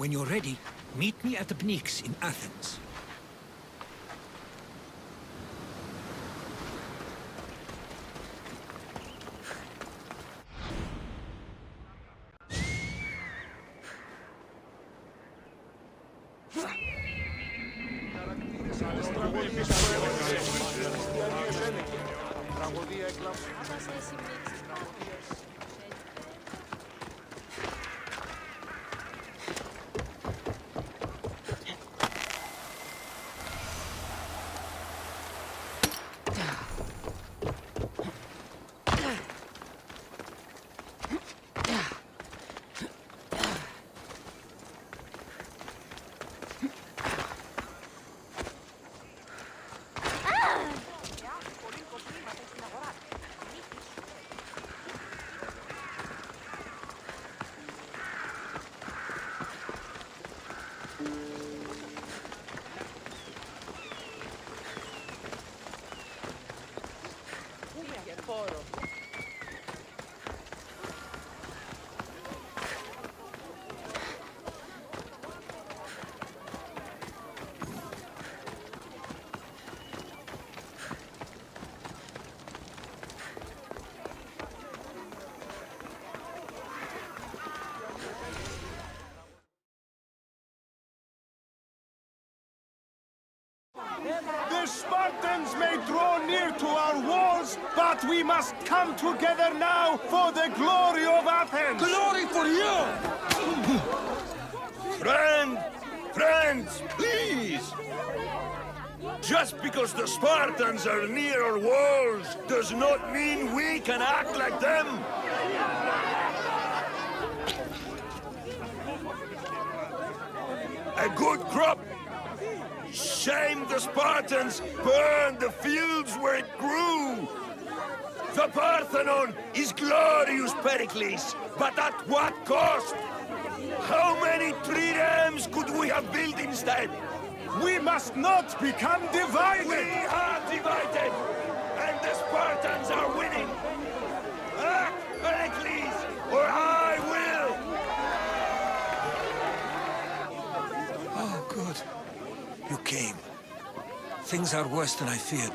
When you're ready, meet me at the Pnyx in Athens. The Spartans may draw near to our walls, but we must come together now for the glory of Athens! Glory for you! Friends, please! Just because the Spartans are near our walls does not mean we can act like them! A good crop! Shame the Spartans burned the fields where it grew! The Parthenon is glorious, Pericles, but at what cost? How many triremes could we have built instead? We must not become divided! We are divided, and the Spartans are winning! Act, Pericles, or I will! Oh, good. You came. Things are worse than I feared.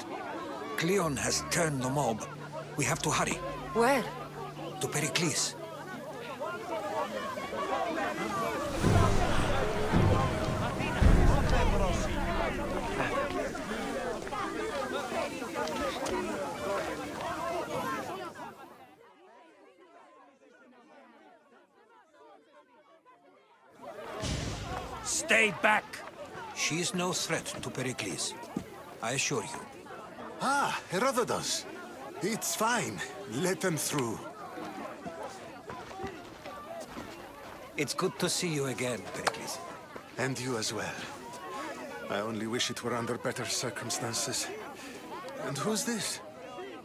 Cleon has turned the mob. We have to hurry. Where? To Pericles. Stay back! She is no threat to Pericles. I assure you. Ah, Herodotus. It's fine. Let them through. It's good to see you again, Pericles. And you as well. I only wish it were under better circumstances. And who's this?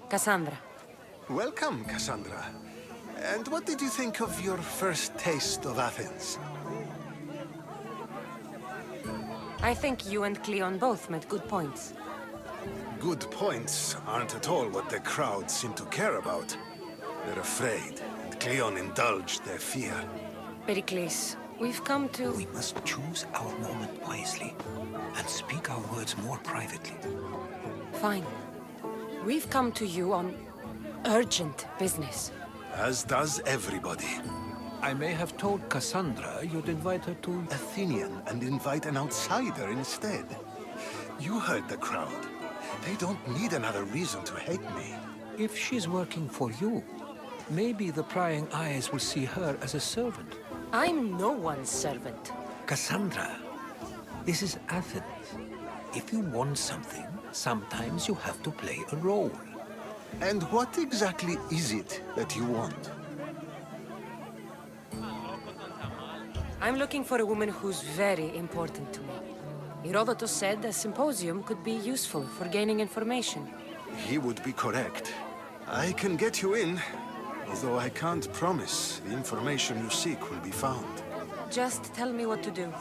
Kassandra. Welcome, Kassandra. And what did you think of your first taste of Athens? I think you and Cleon both made good points. Good points aren't at all what the crowd seem to care about. They're afraid, and Cleon indulged their fear. Pericles, we've come to... We must choose our moment wisely, and speak our words more privately. Fine. We've come to you on urgent business. As does everybody. I may have told Kassandra you'd invite her to... Athenian, and invite an outsider instead. You heard the crowd. They don't need another reason to hate me. If she's working for you, maybe the prying eyes will see her as a servant. I'm no one's servant. Kassandra, this is Athens. If you want something, sometimes you have to play a role. And what exactly is it that you want? I'm looking for a woman who's very important to me. Herodotus said a symposium could be useful for gaining information. He would be correct. I can get you in, although I can't promise the information you seek will be found. Just tell me what to do.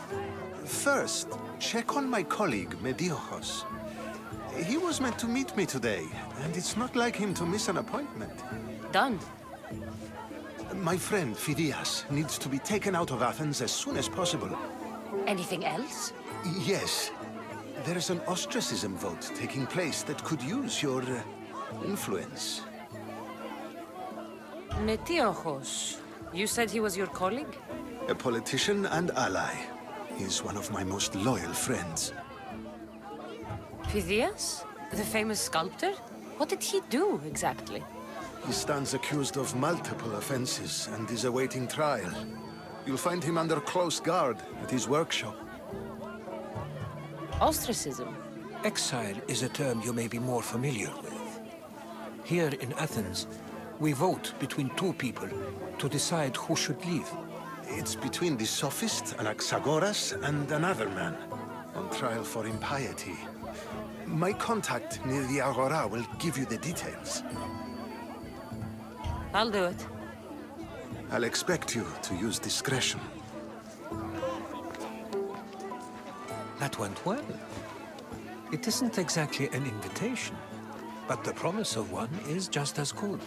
First, check on my colleague, Mediochos. He was meant to meet me today, and it's not like him to miss an appointment. Done. My friend, Phidias, needs to be taken out of Athens as soon as possible. Anything else? Yes. There's an ostracism vote taking place that could use your influence. Metiochos. You said he was your colleague? A politician and ally. He's one of my most loyal friends. Phidias? The famous sculptor? What did he do, exactly? He stands accused of multiple offenses and is awaiting trial. You'll find him under close guard at his workshop. Ostracism? Exile is a term you may be more familiar with. Here in Athens, we vote between two people to decide who should leave. It's between the sophist, Anaxagoras, and another man, on trial for impiety. My contact near the Agora will give you the details. I'll do it. I'll expect you to use discretion. That went well. It isn't exactly an invitation, but the promise of one is just as good.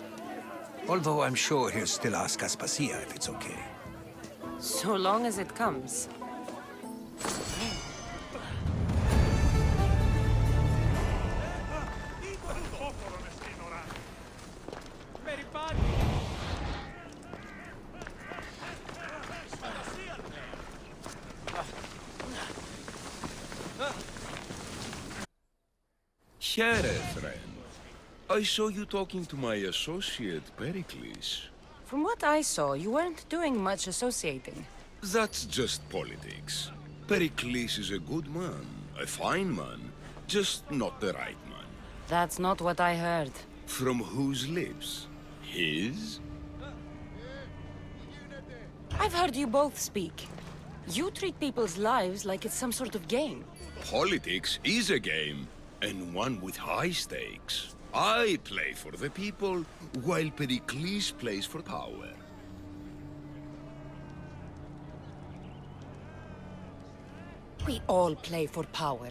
Although I'm sure he'll still ask Aspasia if it's okay. So long as it comes. Here, friend. I saw you talking to my associate, Pericles. From what I saw, you weren't doing much associating. That's just politics. Pericles is a good man, a fine man, just not the right man. That's not what I heard. From whose lips? His? I've heard you both speak. You treat people's lives like it's some sort of game. Politics is a game, and one with high stakes. I play for the people, while Pericles plays for power. We all play for power.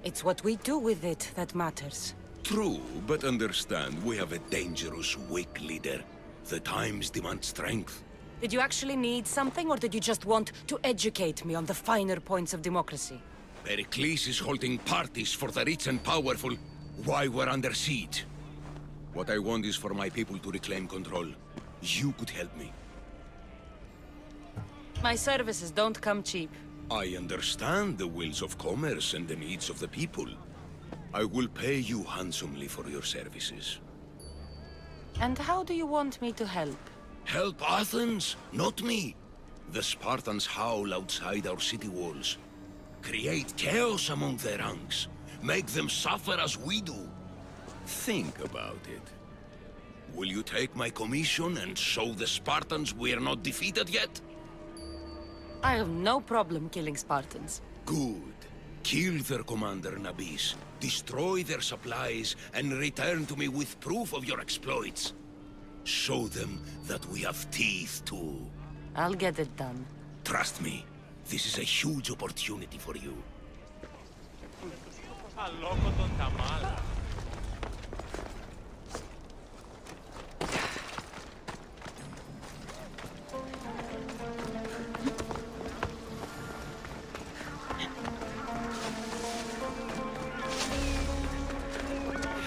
It's what we do with it that matters. True, but understand, we have a dangerous, weak leader. The times demand strength. Did you actually need something, or did you just want to educate me on the finer points of democracy? Pericles is holding parties for the rich and powerful while we're under siege. What I want is for my people to reclaim control. You could help me. My services don't come cheap. I understand the wills of commerce and the needs of the people. I will pay you handsomely for your services. And how do you want me to help? Help Athens, not me. The Spartans howl outside our city walls. Create chaos among their ranks. Make them suffer as we do. Think about it. Will you take my commission and show the Spartans we are not defeated yet? I have no problem killing Spartans. Good. Kill their commander Nabis, destroy their supplies, and return to me with proof of your exploits. Show them that we have teeth too. I'll get it done. Trust me, this is a huge opportunity for you.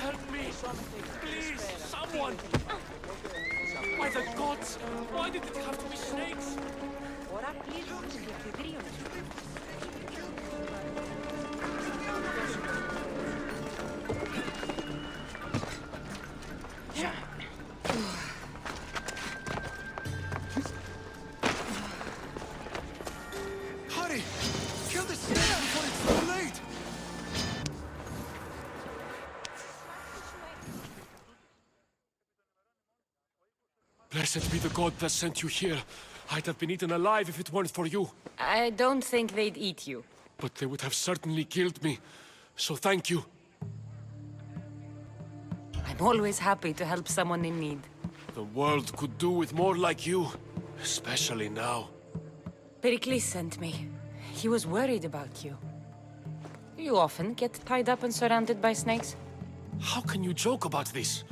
Help me! Please, someone! By the gods! Why did it have to be snakes? Hurry! Kill the snake before it's too late! Blessed be the god that sent you here. I'd have been eaten alive if it weren't for you. I don't think they'd eat you. But they would have certainly killed me. So thank you. I'm always happy to help someone in need. The world could do with more like you. Especially now. Pericles sent me. He was worried about you. You often get tied up and surrounded by snakes? How can you joke about this?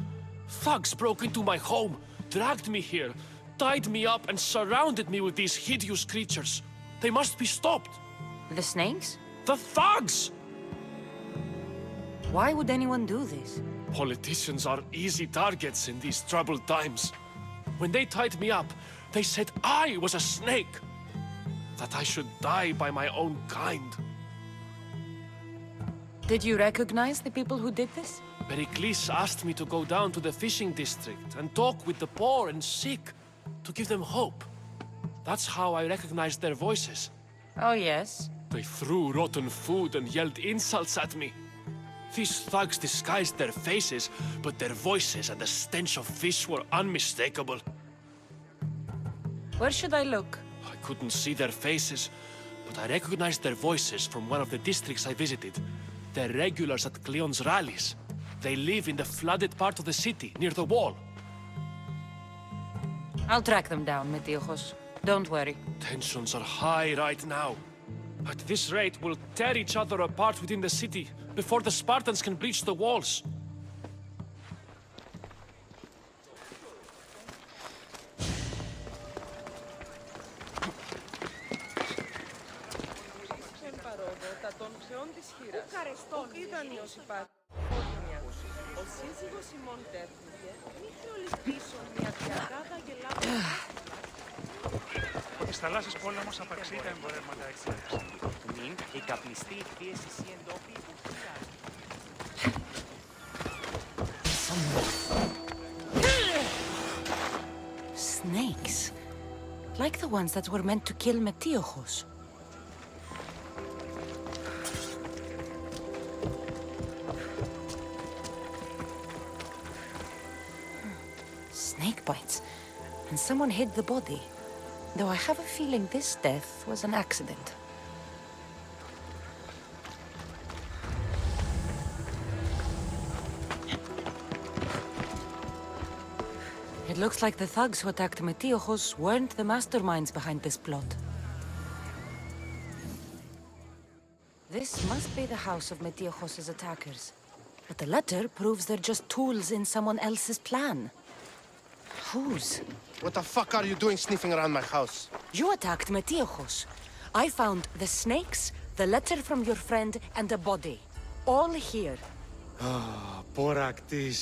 Thugs broke into my home, dragged me here, tied me up and surrounded me with these hideous creatures. They must be stopped. The snakes? The thugs! Why would anyone do this? Politicians are easy targets in these troubled times. When they tied me up, they said I was a snake. That I should die by my own kind. Did you recognize the people who did this? Pericles asked me to go down to the fishing district and talk with the poor and sick, to give them hope. That's how I recognized their voices. Oh, yes. They threw rotten food and yelled insults at me. These thugs disguised their faces, but their voices and the stench of fish were unmistakable. Where should I look? I couldn't see their faces, but I recognized their voices from one of the districts I visited. They're regulars at Cleon's rallies. They live in the flooded part of the city, near the wall. I'll track them down, Metiochos. Don't worry. Tensions are high right now. At this rate, we'll tear each other apart within the city before the Spartans can breach the walls. Ο σύζυγος ημών τέθνηκε, μη θρολιστήσουν μια διαγάδα και λάβουν. Της θαλάσσης πόλεμος απαξεί τα εμπορεύματα εξέλιξη. Νυν, η καπνιστή πίεση η εντόπιη που Snakes. Like the ones that were meant to kill Metiochos. Snake bites. And someone hid the body. Though I have a feeling this death was an accident. It looks like the thugs who attacked Metiochos weren't the masterminds behind this plot. This must be the house of Metiochos' attackers. But the letter proves they're just tools in someone else's plan. Whose? What the fuck are you doing sniffing around my house? You attacked Metiochos. I found the snakes, the letter from your friend, and a body. All here. Boraktis.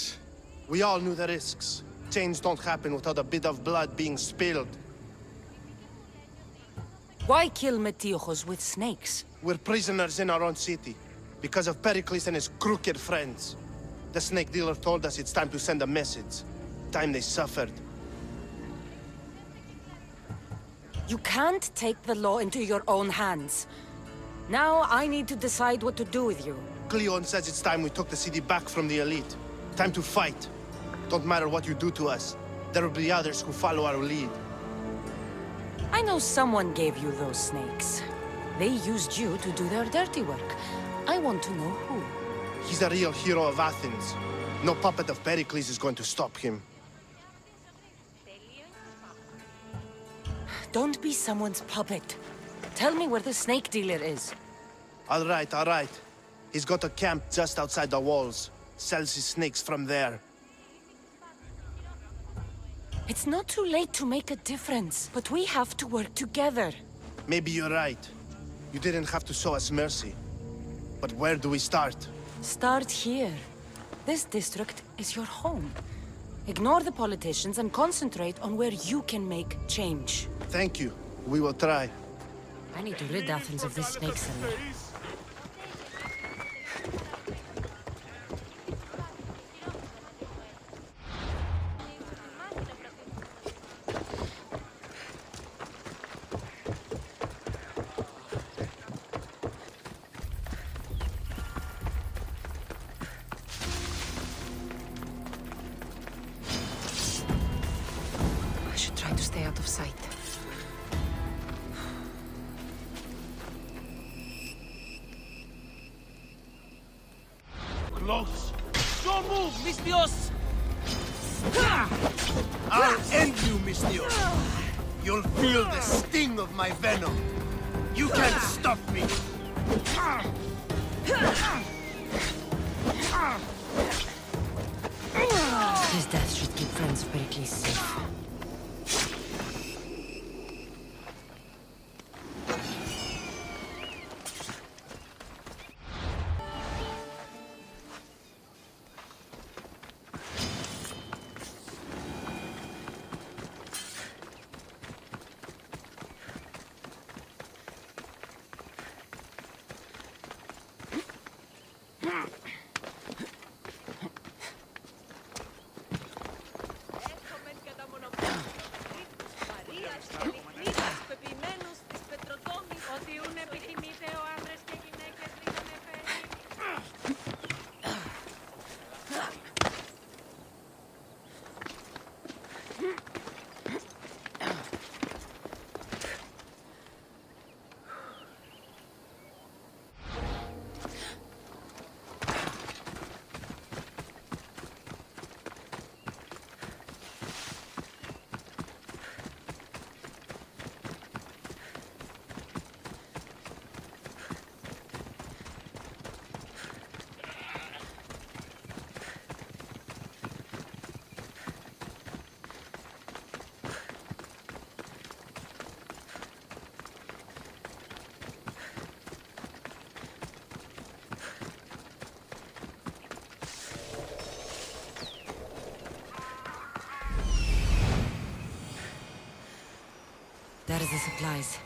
We all knew the risks. Change don't happen without a bit of blood being spilled. Why kill Metiochos with snakes? We're prisoners in our own city, because of Pericles and his crooked friends. The snake dealer told us it's time to send a message. Time they suffered. You can't take the law into your own hands. Now I need to decide what to do with you. Cleon says it's time we took the city back from the elite. Time to fight. Don't matter what you do to us. There will be others who follow our lead. I know someone gave you those snakes. They used you to do their dirty work. I want to know who. He's a real hero of Athens. No puppet of Pericles is going to stop him. Don't be someone's puppet. Tell me where the snake dealer is. All right, all right. He's got a camp just outside the walls. Sells his snakes from there. It's not too late to make a difference, but we have to work together. Maybe you're right. You didn't have to show us mercy. But where do we start? Start here. This district is your home. Ignore the politicians and concentrate on where you can make change. Thank you. We will try. I need to rid Athens of this snake seller. Try to stay out of sight. Close. Don't move, Mystios! I'll end you, Mystios. You'll feel the sting of my venom. You can't stop me. His death should keep friends of Pericles safe. There's the supplies.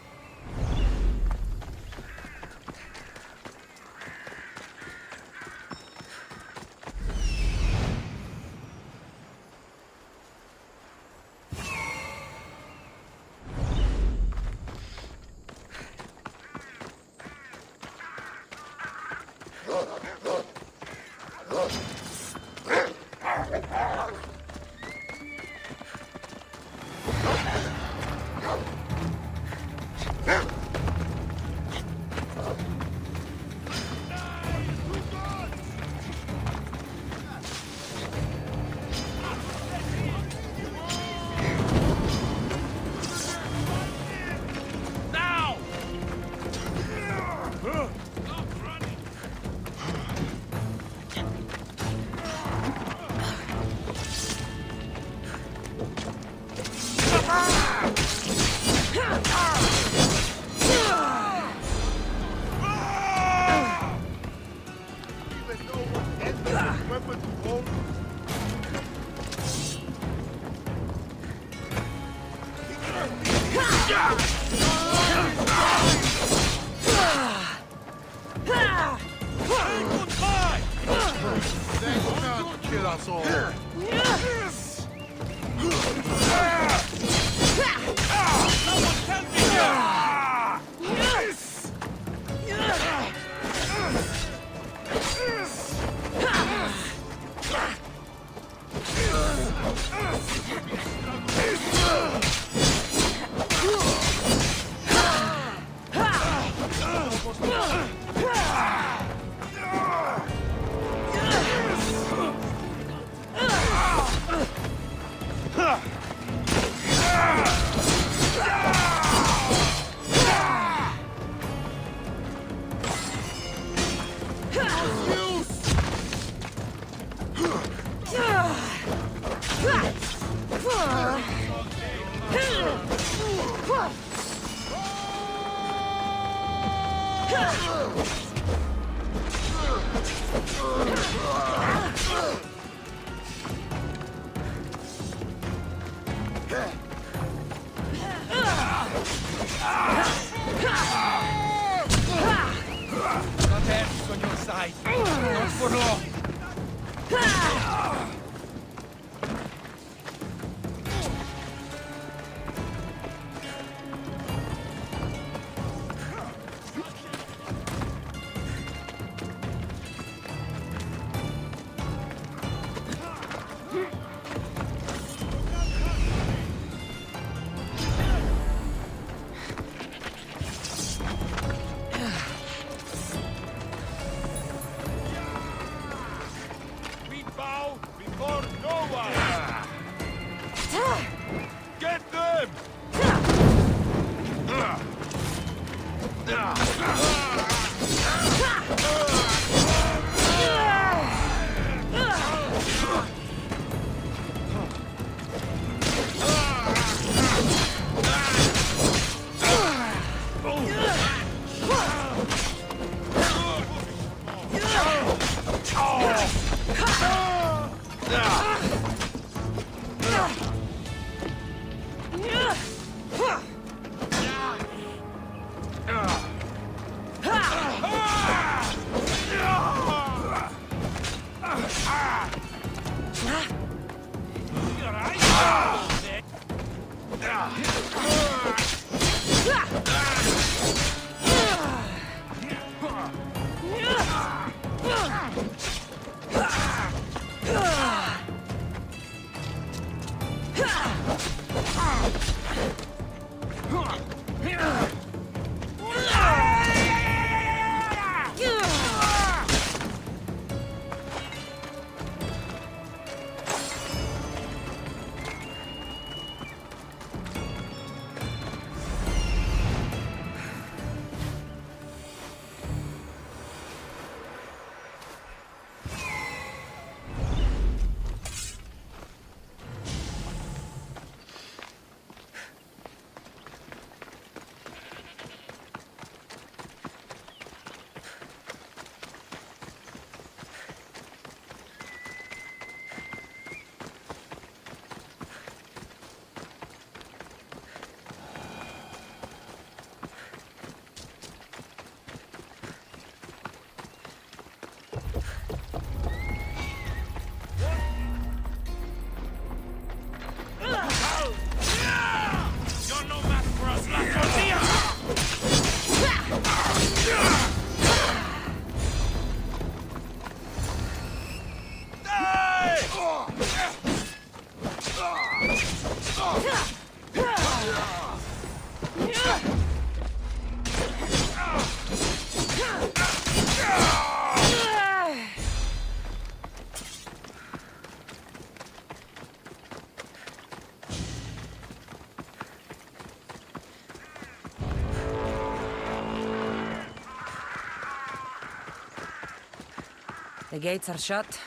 The gates are shut.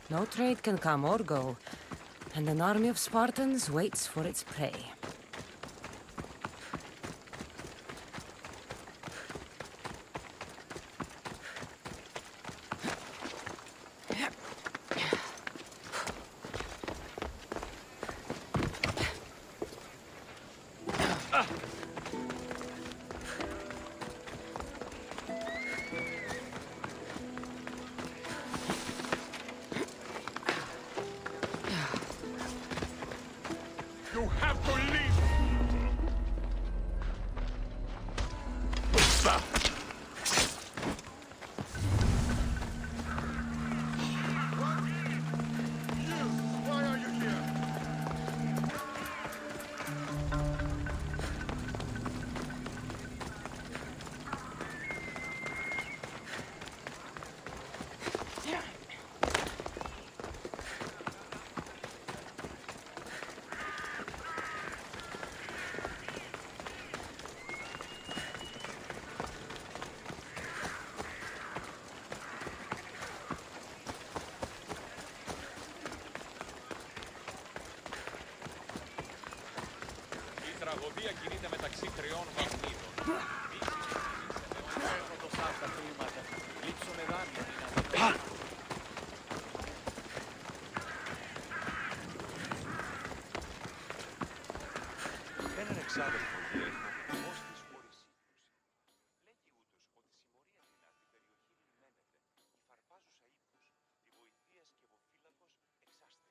No trade can come or go. And an army of Spartans waits for its prey. You have to leave! Why are you here? Η τραγωδία κινείται μεταξύ τριών βαθμίδων. Φέρνω το σάρκα χρήματα. Λείψω με δάνεια δυνατά. Έναν εξάδελφο λέει, ως της χωρίς λέγει ούτως ότι συμμορία δυνατή περιοχή λιμένεται, η φαρπάζουσα ύπνος, τη βοηθείας και βοφύλακος εξάστεως.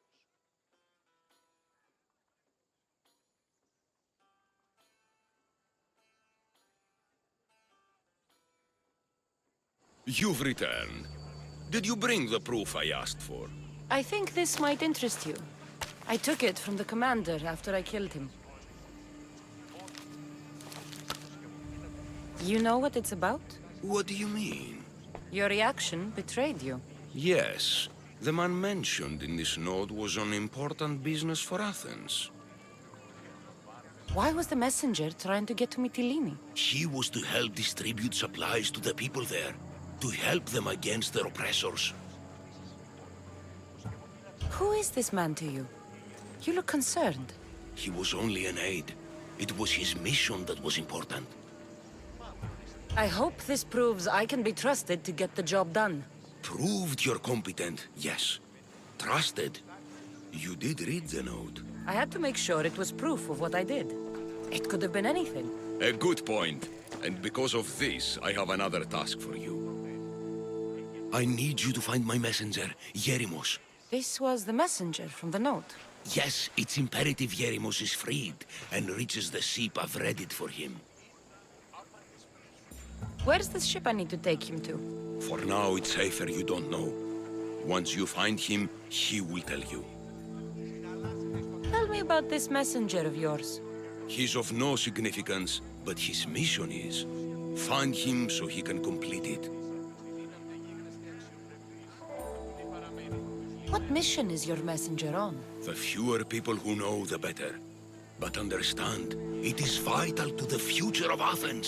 You've returned. Did you bring the proof I asked for? I think this might interest you. I took it from the commander after I killed him. You know what it's about? What do you mean? Your reaction betrayed you. Yes. The man mentioned in this note was on important business for Athens. Why was the messenger trying to get to Mytilene? He was to help distribute supplies to the people there, to help them against their oppressors. Who is this man to you? You look concerned. He was only an aide. It was his mission that was important. I hope this proves I can be trusted to get the job done. Proved you're competent, yes. Trusted. You did read the note. I had to make sure it was proof of what I did. It could have been anything. A good point. And because of this, I have another task for you. I need you to find my messenger, Yerimos. This was the messenger from the note. Yes, it's imperative Yerimos is freed and reaches the ship I've readied for him. Where's the ship I need to take him to? For now, it's safer you don't know. Once you find him, he will tell you. Tell me about this messenger of yours. He's of no significance, but his mission is. Find him so he can complete it. What mission is your messenger on? The fewer people who know, the better. But understand, it is vital to the future of Athens.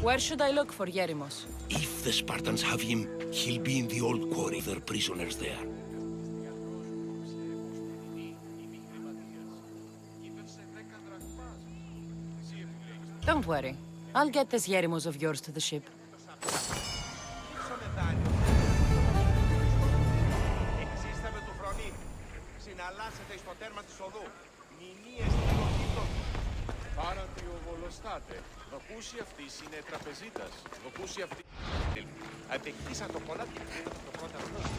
Where should I look for Yerimos? If the Spartans have him, he'll be in the old quarry. There are prisoners there. Don't worry. I'll get this Yerimos of yours to the ship. Εξίσταμε του φρονή. Συναλλάσσεται στο τέρμα της οδού. Μηνύες τριγωνίτων. Πάραντι ο βολοστάτε. Δοκούσι αυτής είναι τραπεζίτας. Δοκούσι αυτή... Αντεκτήσα το πολλά και το πρώτα γνώση.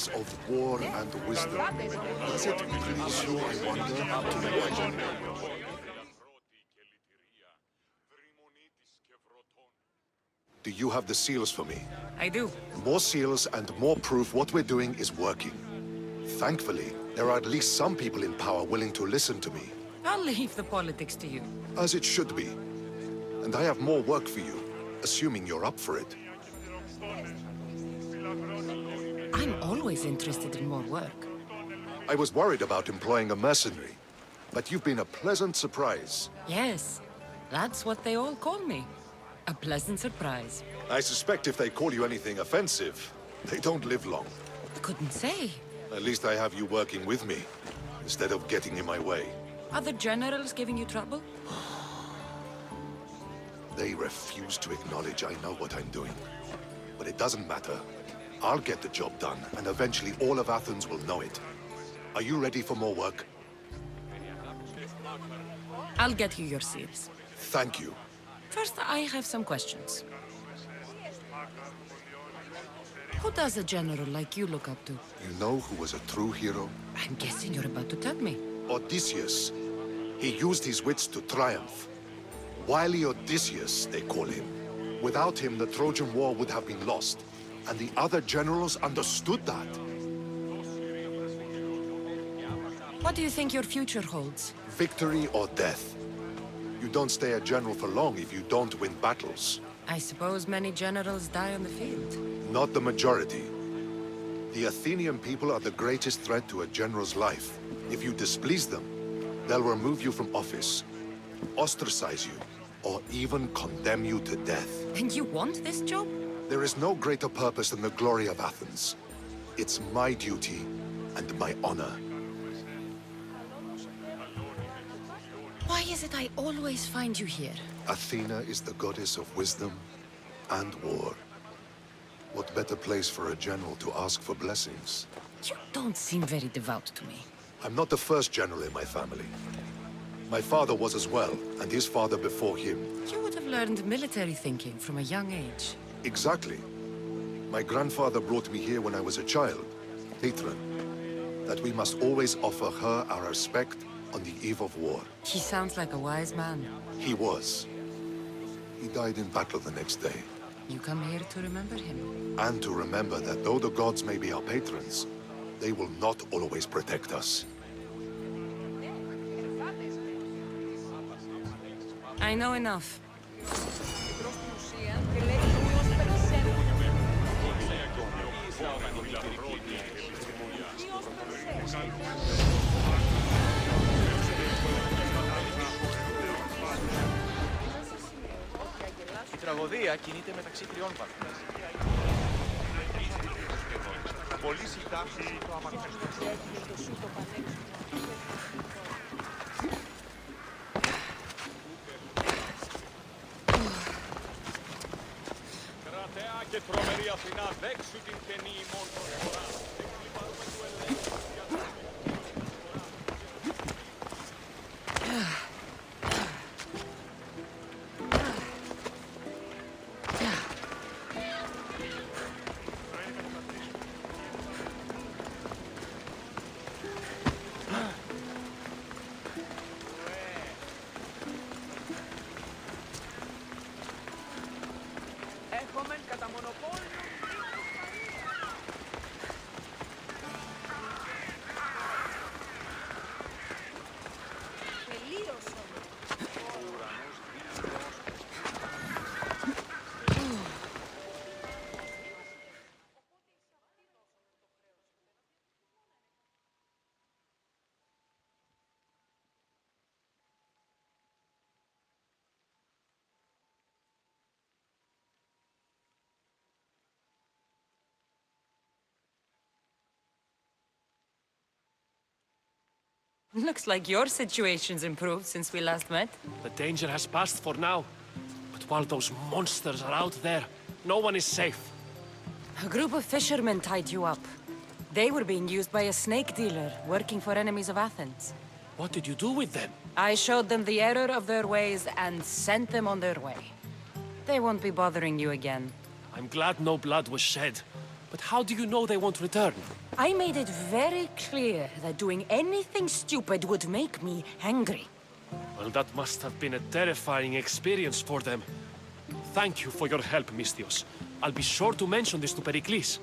goddess of war and wisdom. Does it please you, I wonder, to know my general? Do you have the seals for me? I do. More seals and more proof what we're doing is working. Thankfully, there are at least some people in power willing to listen to me. I'll leave the politics to you. As it should be. And I have more work for you, assuming you're up for it. I'm always interested in more work. I was worried about employing a mercenary, but you've been a pleasant surprise. Yes, that's what they all call me. A pleasant surprise. I suspect if they call you anything offensive, they don't live long. I couldn't say. At least I have you working with me, instead of getting in my way. Other generals giving you trouble? They refuse to acknowledge I know what I'm doing. But it doesn't matter. I'll get the job done, and eventually all of Athens will know it. Are you ready for more work? I'll get you your seals. Thank you. First, I have some questions. Who does a general like you look up to? You know who was a true hero? I'm guessing you're about to tell me. Odysseus. He used his wits to triumph. Wily Odysseus, they call him. Without him, the Trojan War would have been lost. And the other generals understood that. What do you think your future holds? Victory or death. You don't stay a general for long if you don't win battles. I suppose many generals die on the field. Not the majority. The Athenian people are the greatest threat to a general's life. If you displease them, they'll remove you from office, ostracize you, or even condemn you to death. And you want this job? There is no greater purpose than the glory of Athens. It's my duty and my honor. Why is it I always find you here? Athena is the goddess of wisdom and war. What better place for a general to ask for blessings? You don't seem very devout to me. I'm not the first general in my family. My father was as well, and his father before him. You would have learned military thinking from a young age. Exactly. My grandfather brought me here when I was a child, patron. That we must always offer her our respect on the eve of war. He sounds like a wise man. He was. He died in battle the next day. You come here to remember him. And to remember that though the gods may be our patrons, they will not always protect us. I know enough. Η τραγωδία κινείται μεταξύ τριών βαθμών. Πολύ συχνά το αμαρτωμένο. Κρατέα και τρομερή Αθηνά, δέξου την καινή ημών προσφορά. Εκλυπάρουμε του ελέγχου για τα Έχομεν κατά μονοπόλιο. Τελείωσαν. Looks like your situation's improved since we last met. The danger has passed for now. But while those monsters are out there, no one is safe. A group of fishermen tied you up. They were being used by a snake dealer working for enemies of Athens. What did you do with them? I showed them the error of their ways and sent them on their way. They won't be bothering you again. I'm glad no blood was shed. But how do you know they won't return? I made it very clear that doing anything stupid would make me angry. Well, that must have been a terrifying experience for them. Thank you for your help, Misthios. I'll be sure to mention this to Pericles.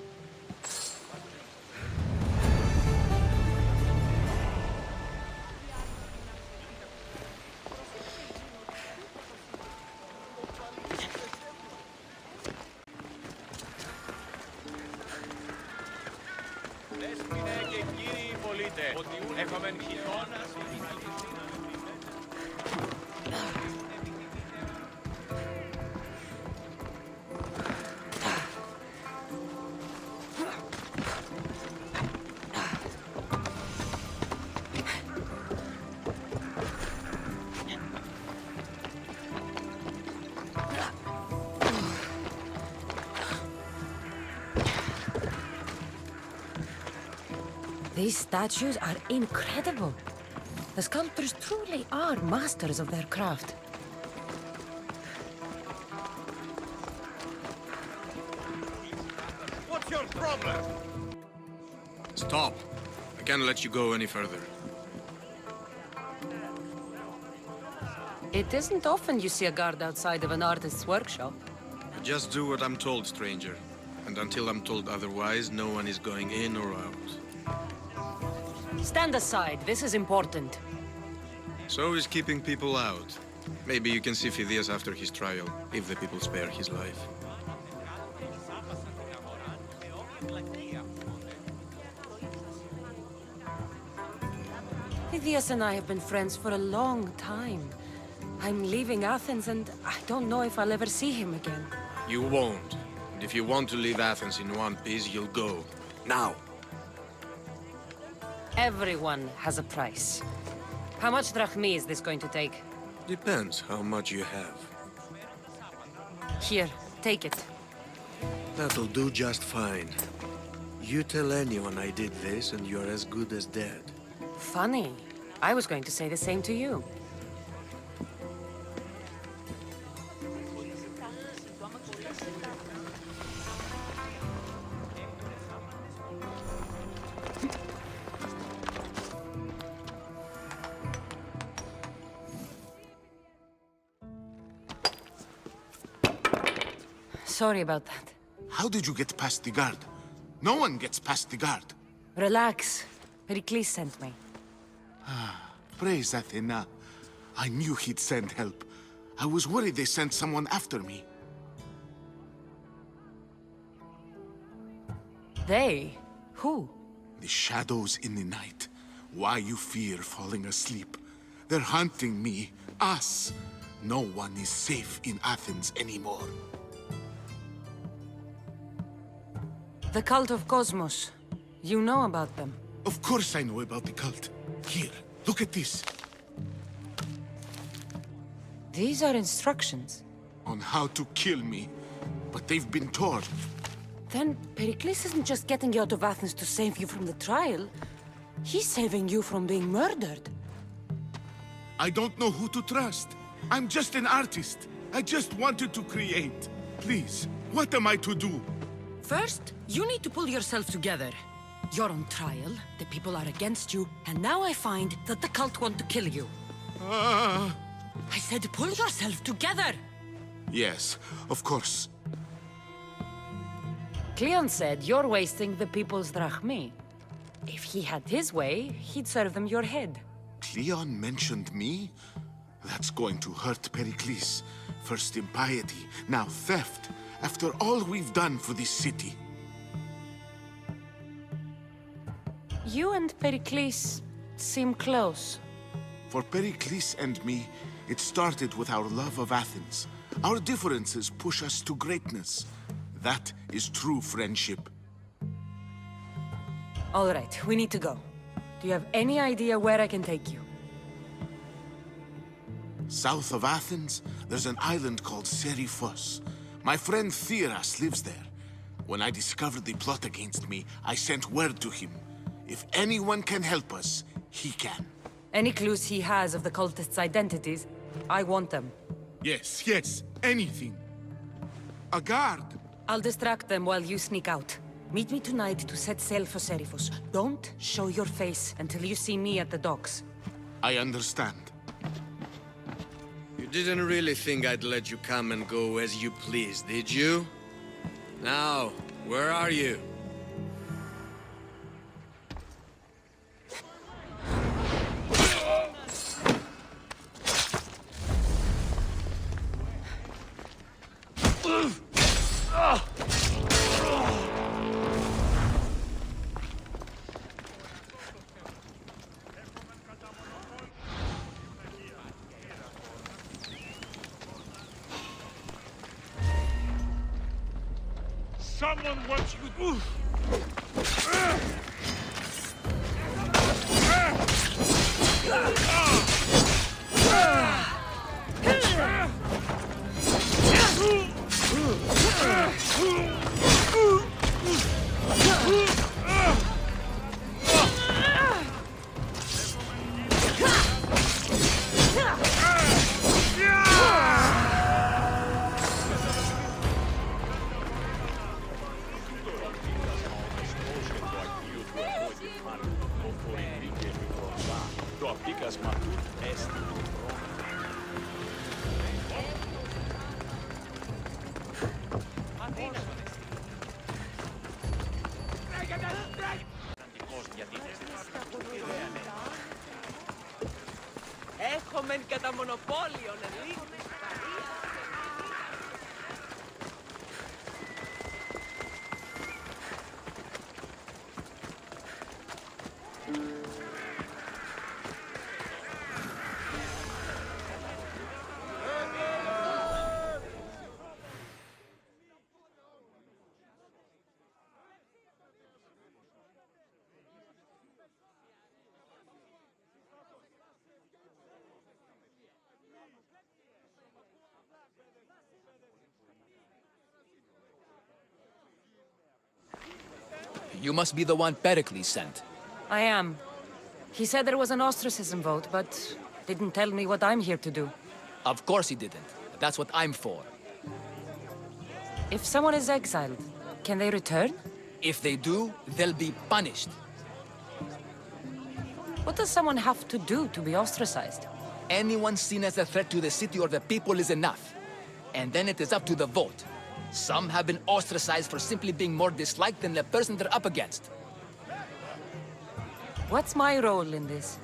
These statues are incredible. The sculptors truly are masters of their craft. What's your problem? Stop. I can't let you go any further. It isn't often you see a guard outside of an artist's workshop. I just do what I'm told, stranger. And until I'm told otherwise, no one is going in or out. Stand aside. This is important. So is keeping people out. Maybe you can see Phidias after his trial, if the people spare his life. Phidias and I have been friends for a long time. I'm leaving Athens and I don't know if I'll ever see him again. You won't. And if you want to leave Athens in one piece, you'll go. Now! Everyone has a price. How much drachmi is this going to take? Depends how much you have. Here, take it. That'll do just fine. You tell anyone I did this and you're as good as dead. Funny. I was going to say the same to you. Sorry about that. How did you get past the guard? No one gets past the guard. Relax. Pericles sent me. Praise Athena. I knew he'd send help. I was worried they sent someone after me. They? Who? The shadows in the night. Why you fear falling asleep? They're hunting me. Us. No one is safe in Athens anymore. The cult of Cosmos. You know about them. Of course I know about the cult. Here, look at this. These are instructions. On how to kill me. But they've been torn. Then Pericles isn't just getting you out of Athens to save you from the trial. He's saving you from being murdered. I don't know who to trust. I'm just an artist. I just wanted to create. Please, what am I to do? First, you need to pull yourself together. You're on trial, the people are against you, and now I find that the cult want to kill you. I said pull yourself together! Yes, of course. Cleon said you're wasting the people's drachmi. If he had his way, he'd serve them your head. Cleon mentioned me? That's going to hurt Pericles. First impiety, now theft. After all we've done for this city. You and Pericles seem close. For Pericles and me, it started with our love of Athens. Our differences push us to greatness. That is true friendship. All right, we need to go. Do you have any idea where I can take you? South of Athens, there's an island called Seriphos. My friend Theras lives there. When I discovered the plot against me, I sent word to him. If anyone can help us, he can. Any clues he has of the cultists' identities, I want them. Yes, anything. A guard. I'll distract them while you sneak out. Meet me tonight to set sail for Serifos. Don't show your face until you see me at the docks. I understand. You didn't really think I'd let you come and go as you please, did you? Now, where are you? Someone wants you. Έχομεν κατά μονοπόλιον ελίγων. You must be the one Pericles sent. I am. He said there was an ostracism vote, but didn't tell me what I'm here to do. Of course he didn't. That's what I'm for. If someone is exiled, can they return? If they do, they'll be punished. What does someone have to do to be ostracized? Anyone seen as a threat to the city or the people is enough. And then it is up to the vote. Some have been ostracized for simply being more disliked than the person they're up against. What's my role in this?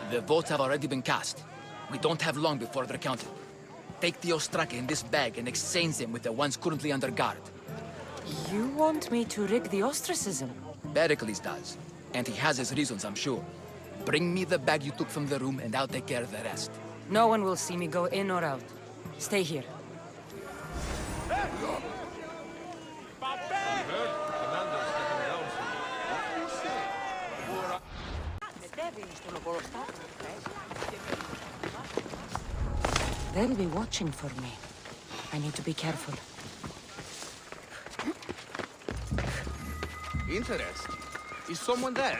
The votes have already been cast. We don't have long before they're counted. Take the ostraka in this bag and exchange them with the ones currently under guard. You want me to rig the ostracism? Pericles does. And he has his reasons, I'm sure. Bring me the bag you took from the room and I'll take care of the rest. No one will see me go in or out. Stay here. They'll be watching for me. I need to be careful. Interest. Is someone there?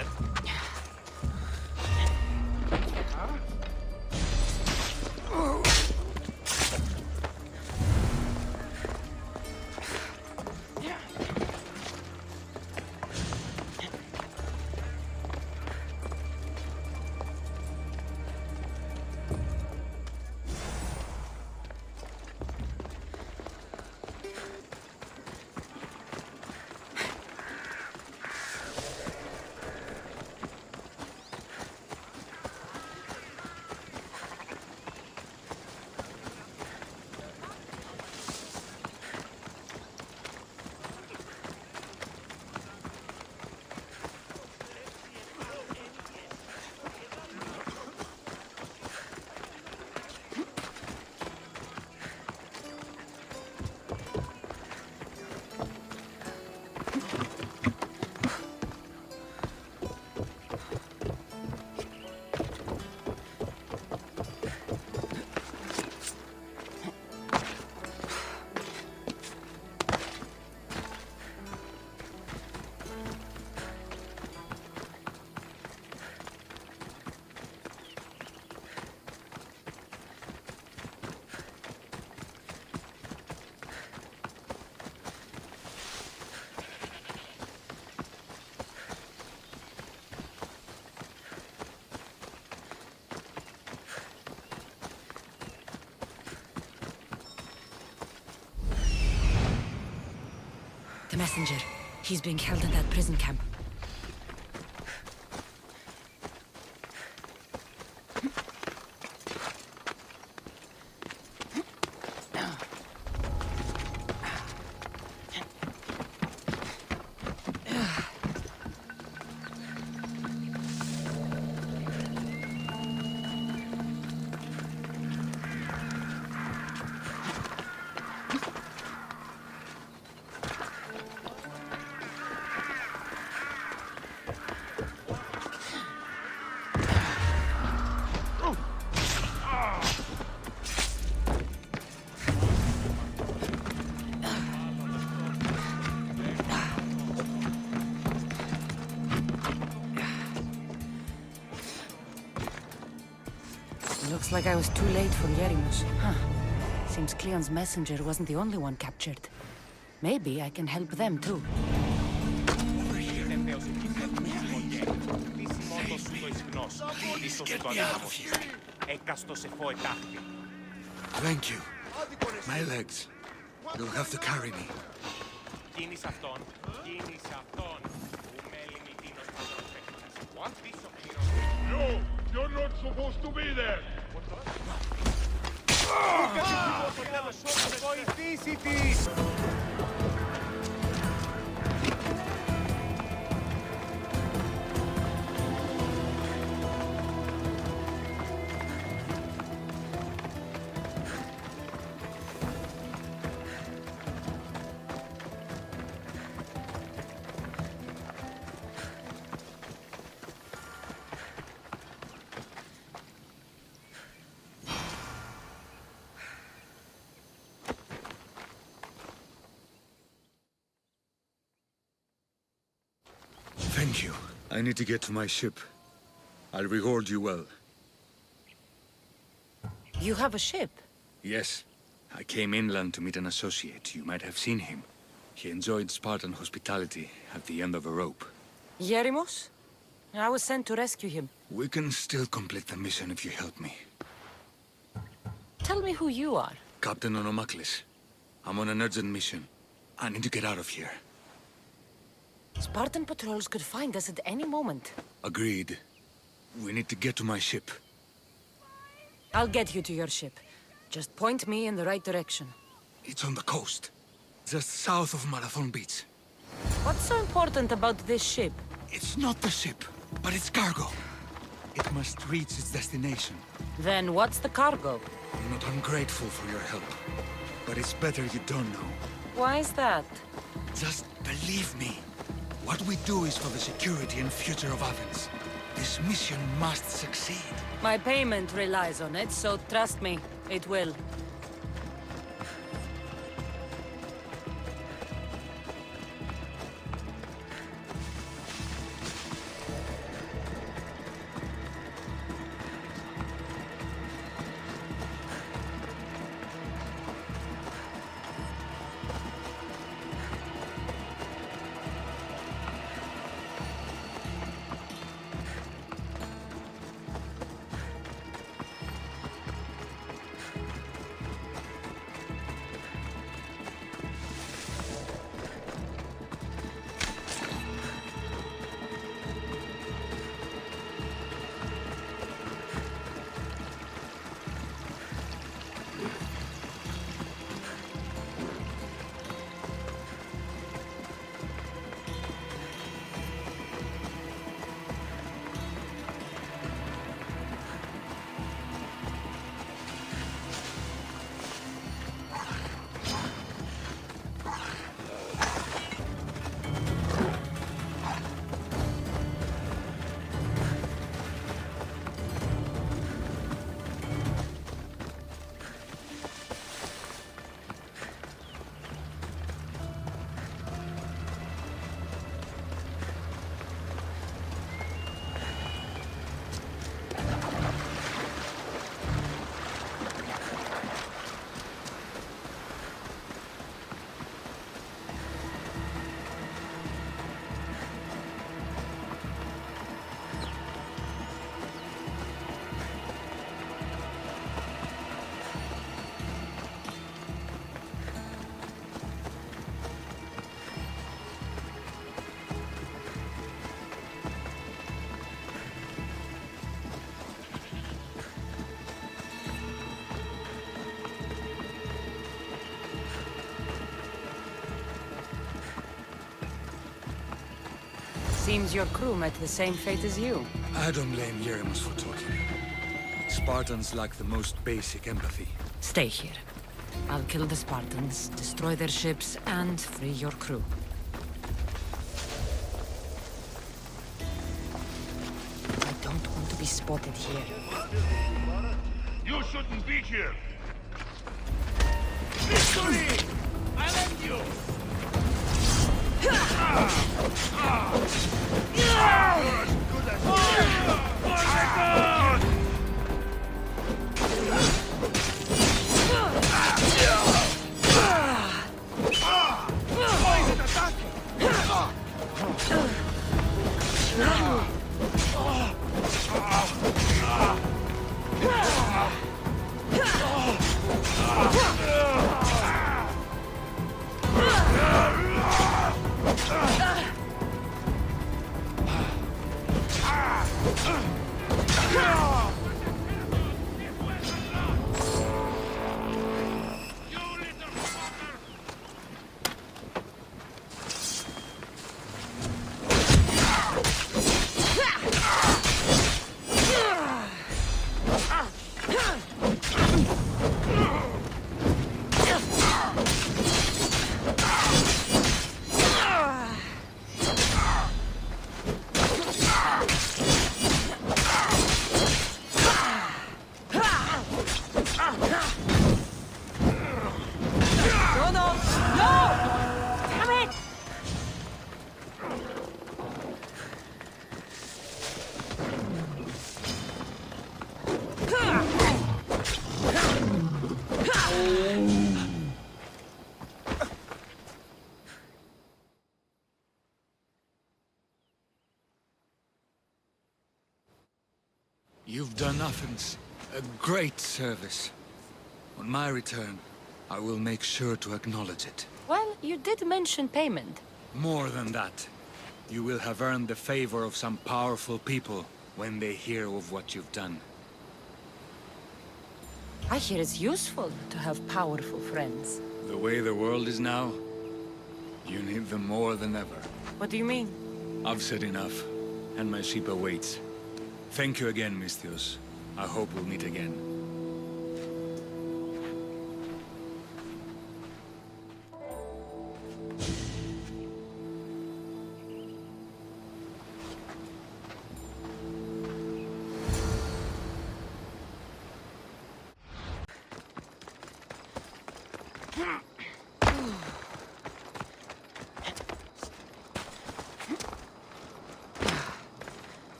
messenger. He's being held in that prison camp. Looks like I was too late for Yerimos. Huh. Seems Cleon's messenger wasn't the only one captured. Maybe I can help them too. Thank you. My legs. You'll have to carry me. No! You're not supposed to be there! Thank you. I need to get to my ship. I'll reward you well. You have a ship? Yes. I came inland to meet an associate. You might have seen him. He enjoyed Spartan hospitality at the end of a rope. Yerimos? I was sent to rescue him. We can still complete the mission if you help me. Tell me who you are. Captain Onomaklis. I'm on an urgent mission. I need to get out of here. Spartan patrols could find us at any moment. Agreed. We need to get to my ship. I'll get you to your ship. Just point me in the right direction. It's on the coast. Just south of Marathon Beach. What's so important about this ship? It's not the ship, but its cargo. It must reach its destination. Then what's the cargo? I'm not ungrateful for your help, but it's better you don't know. Why is that? Just believe me. What we do is for the security and future of Athens. This mission must succeed. My payment relies on it, so trust me, it will. Seems your crew met the same fate as you. I don't blame Yeremus for talking. Spartans lack the most basic empathy. Stay here. I'll kill the Spartans, destroy their ships, and free your crew. I don't want to be spotted here. You shouldn't be here. Victory! I left you! You've done Athens a great service. On my return, I will make sure to acknowledge it. Well, you did mention payment. More than that, you will have earned the favor of some powerful people when they hear of what you've done. I hear it's useful to have powerful friends. The way the world is now, you need them more than ever. What do you mean? I've said enough, and my ship awaits. Thank you again, Misthios. I hope we'll meet again.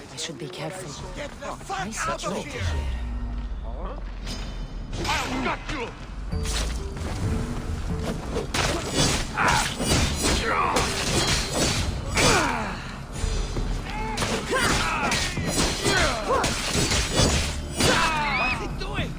I should be careful. Get the fuck Nice out of security here! here. I've got you! What's he doing?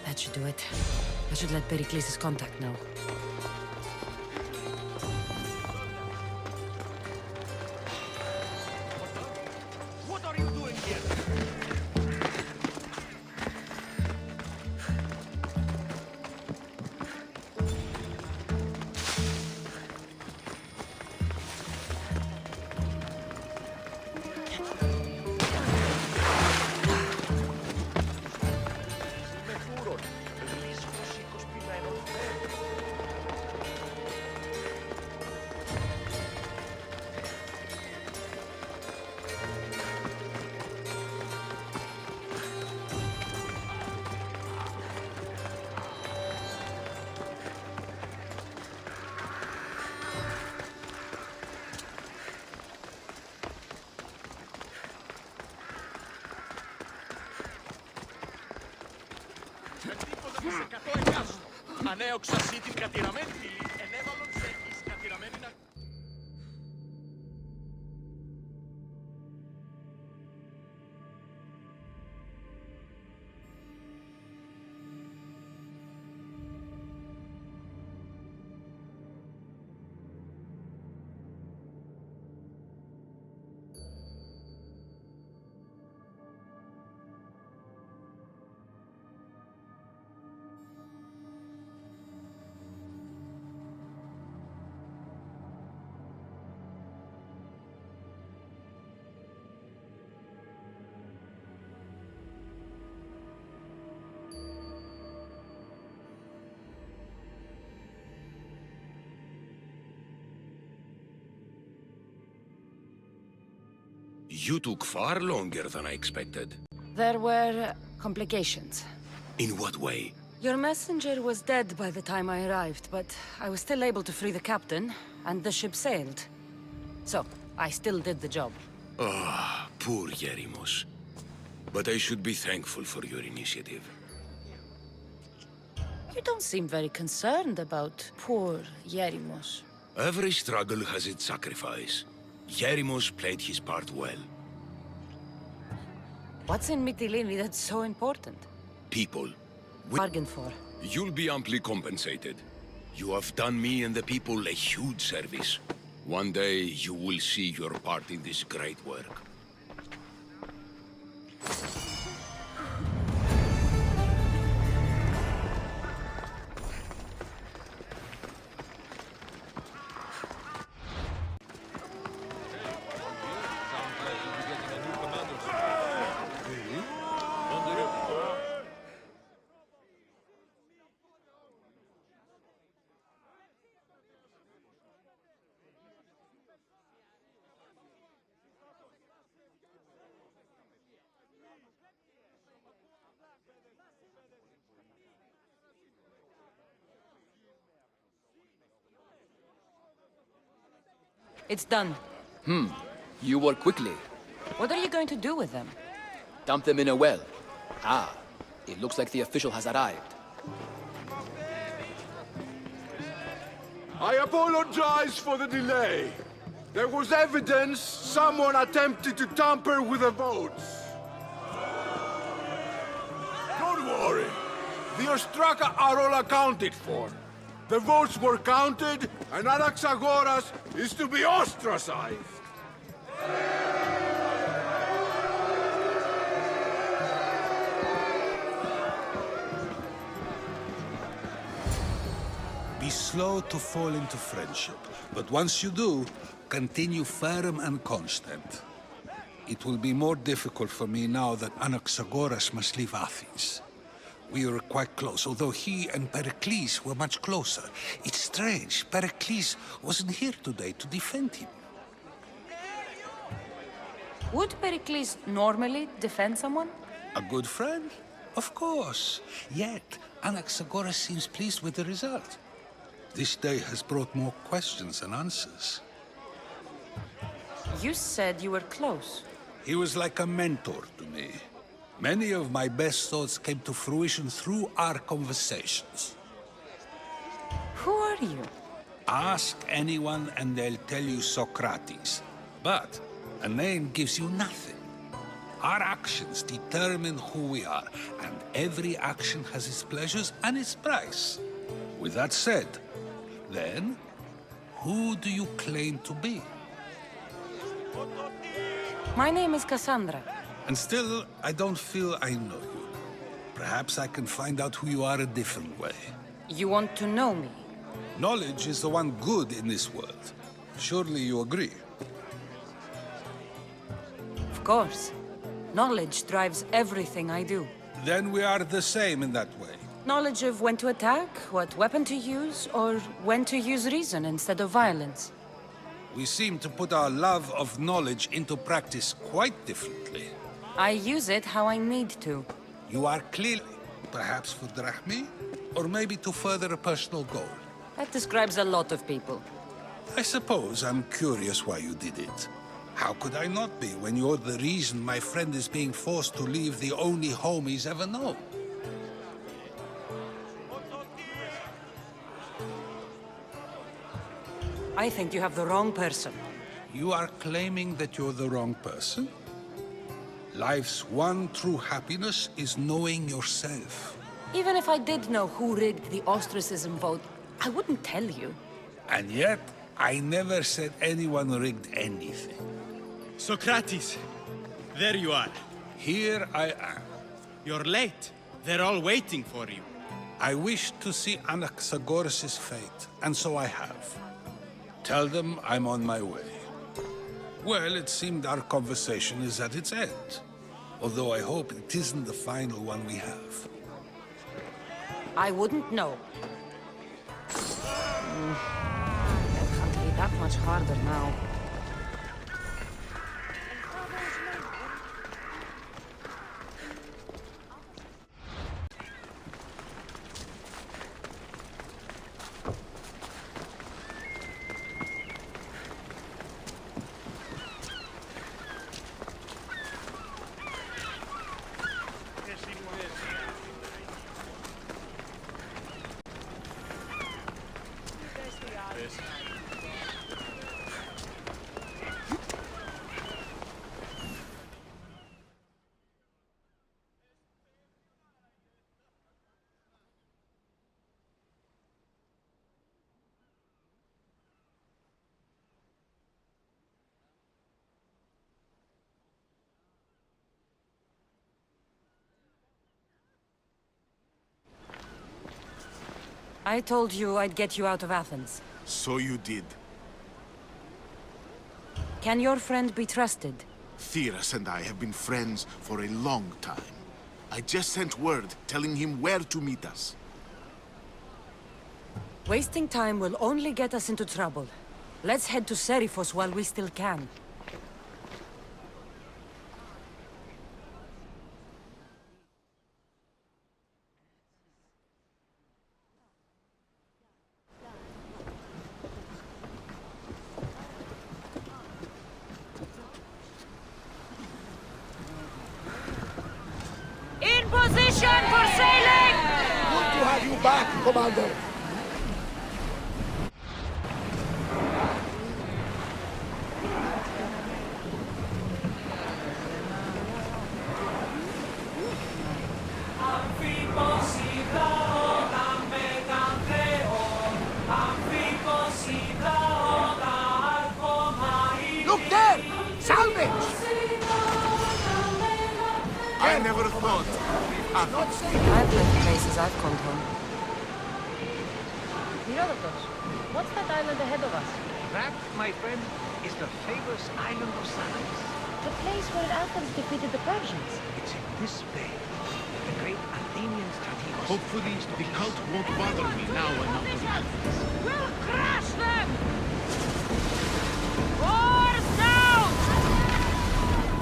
That should do it. I should let Pericles' contact know. What are you doing here? Σε 100 εκάστο. Ανέωξα σύ την κατηραμένη φυλή, ενέβαλον σε εις κατηραμένη να... You took far longer than I expected. There were complications. In what way? Your messenger was dead by the time I arrived, but I was still able to free the captain, and the ship sailed. So, I still did the job. Ah, poor Yerimos. But I should be thankful for your initiative. You don't seem very concerned about poor Yerimos. Every struggle has its sacrifice. Yerimos played his part well. What's in Mytilene that's so important? People. Bargain for. You'll be amply compensated. You have done me and the people a huge service. One day, you will see your part in this great work. It's done. You work quickly. What are you going to do with them? Dump them in a well. Ah, it looks like the official has arrived. I apologize for the delay. There was evidence someone attempted to tamper with the votes. Don't worry. The Ostraka are all accounted for. The votes were counted, and Anaxagoras is to be ostracized. Be slow to fall into friendship, but once you do, continue firm and constant. It will be more difficult for me now that Anaxagoras must leave Athens. We were quite close, although he and Pericles were much closer. It's strange, Pericles wasn't here today to defend him. Would Pericles normally defend someone? A good friend? Of course. Yet, Anaxagoras seems pleased with the result. This day has brought more questions than answers. You said you were close. He was like a mentor to me. Many of my best thoughts came to fruition through our conversations. Who are you? Ask anyone and they'll tell you Socrates. But a name gives you nothing. Our actions determine who we are, and every action has its pleasures and its price. With that said, then, who do you claim to be? My name is Kassandra. And still, I don't feel I know you. Perhaps I can find out who you are a different way. You want to know me? Knowledge is the one good in this world. Surely you agree? Of course. Knowledge drives everything I do. Then we are the same in that way. Knowledge of when to attack, what weapon to use, or when to use reason instead of violence. We seem to put our love of knowledge into practice quite differently. I use it how I need to. You are clearly, perhaps for drachmi, or maybe to further a personal goal. That describes a lot of people. I suppose I'm curious why you did it. How could I not be when you're the reason my friend is being forced to leave the only home he's ever known? I think you have the wrong person. You are claiming that you're the wrong person? Life's one true happiness is knowing yourself. Even if I did know who rigged the ostracism vote, I wouldn't tell you. And yet, I never said anyone rigged anything. Socrates, there you are. Here I am. You're late. They're all waiting for you. I wish to see Anaxagoras' fate, and so I have. Tell them I'm on my way. Well, it seemed our conversation is at its end. Although I hope it isn't the final one we have. I wouldn't know. That can't be that much harder now. I told you I'd get you out of Athens. So you did. Can your friend be trusted? Theras and I have been friends for a long time. I just sent word telling him where to meet us. Wasting time will only get us into trouble. Let's head to Seriphos while we still can. In position for sailing! Good to have you back, Commander. Look there! Salvage! I never thought. I've left places I've called home. Herodotus, what's that island ahead of us? That, my friend, is the famous island of Salamis. The place where Athens defeated the Persians. It's in this bay that the great Athenian strategist... Hopefully, the cult won't bother me now I'm out of Athens. We'll crush them! Oars down!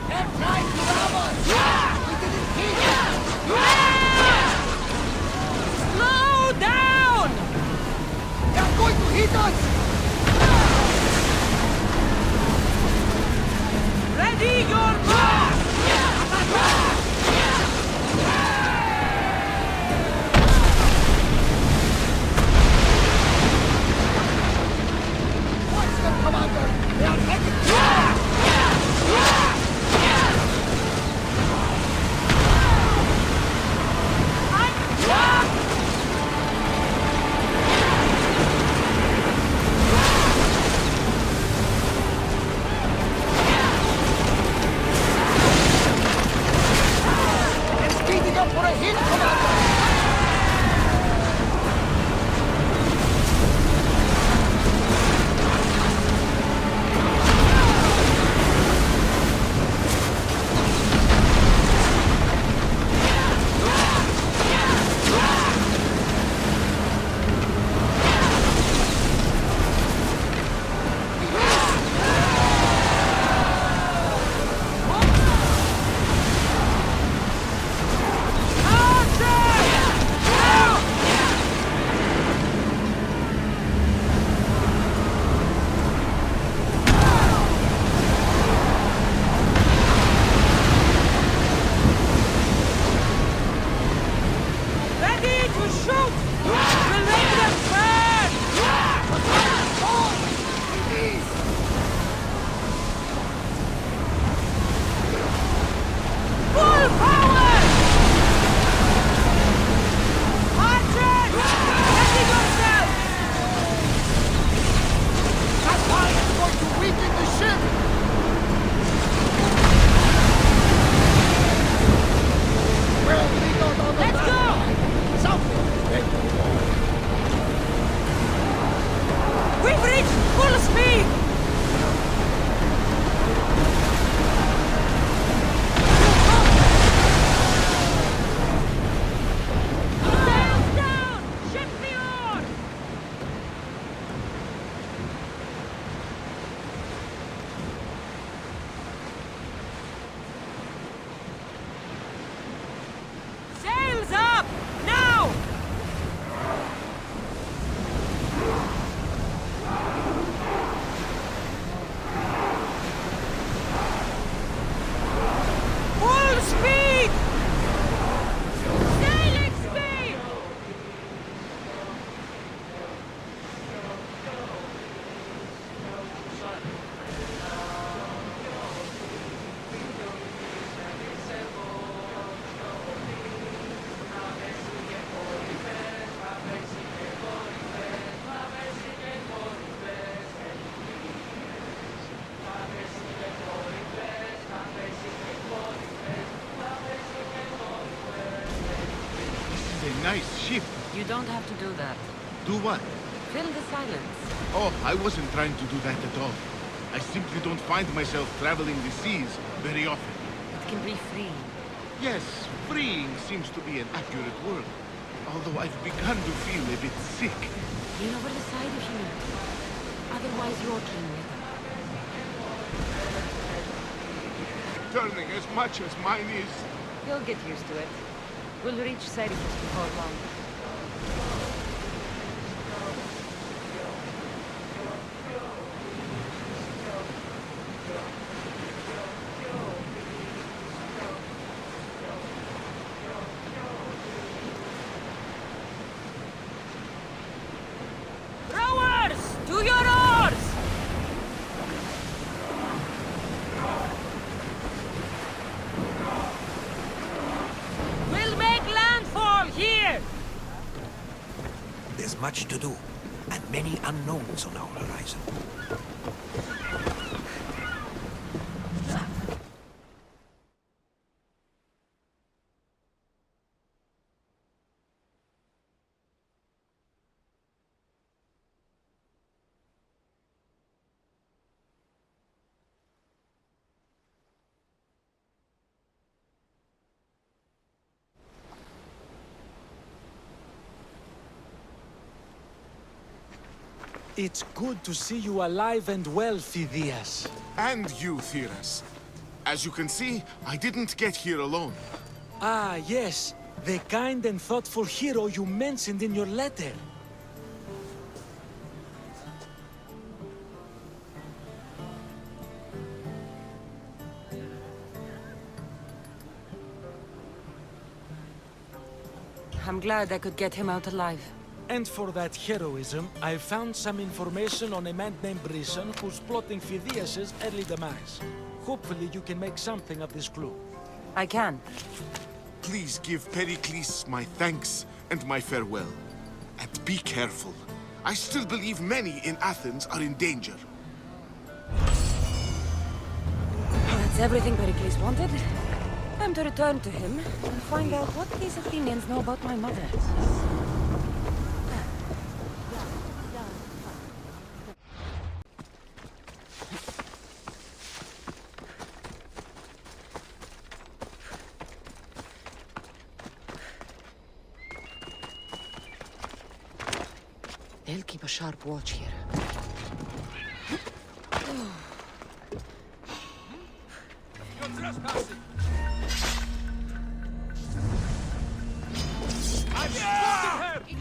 They're trying to rob us! We didn't hit them! Slow down! They're going to hit us! Ready your mark! Watch them, Commander! They are heading speeding up for a hit, Commander! Ready to shoot! We'll make them burn! Full power! Archers! Ready yourself! That fire is going to weaken the ship! Well, we got on the Let's back go! line. Something. We've reached full speed! Sails down! Ship the oar! Sails up! Now! nice ship. You don't have to do that. Do what? Fill the silence. Oh, I wasn't trying to do that at all. I simply don't find myself traveling the seas very often. It can be freeing. Yes, freeing seems to be an accurate word. Although I've begun to feel a bit sick. Lean over the side if you need to. Otherwise, you're clean with them. Turning as much as mine is. You'll get used to it. We'll reach Serifus before long. Rowers! To your oars! We'll make landfall here! There's much to do, and many unknowns on our horizon. It's good to see you alive and well, Phidias. And you, Theras. As you can see, I didn't get here alone. Ah, yes. The kind and thoughtful hero you mentioned in your letter. I'm glad I could get him out alive. And for that heroism, I found some information on a man named Brisson who's plotting Phidias' early demise. Hopefully you can make something of this clue. I can. Please give Pericles my thanks and my farewell. And be careful. I still believe many in Athens are in danger. That's everything Pericles wanted. Time to return to him and find out what these Athenians know about my mother. They'll keep a sharp watch here. You're trespassing! I've spotted her!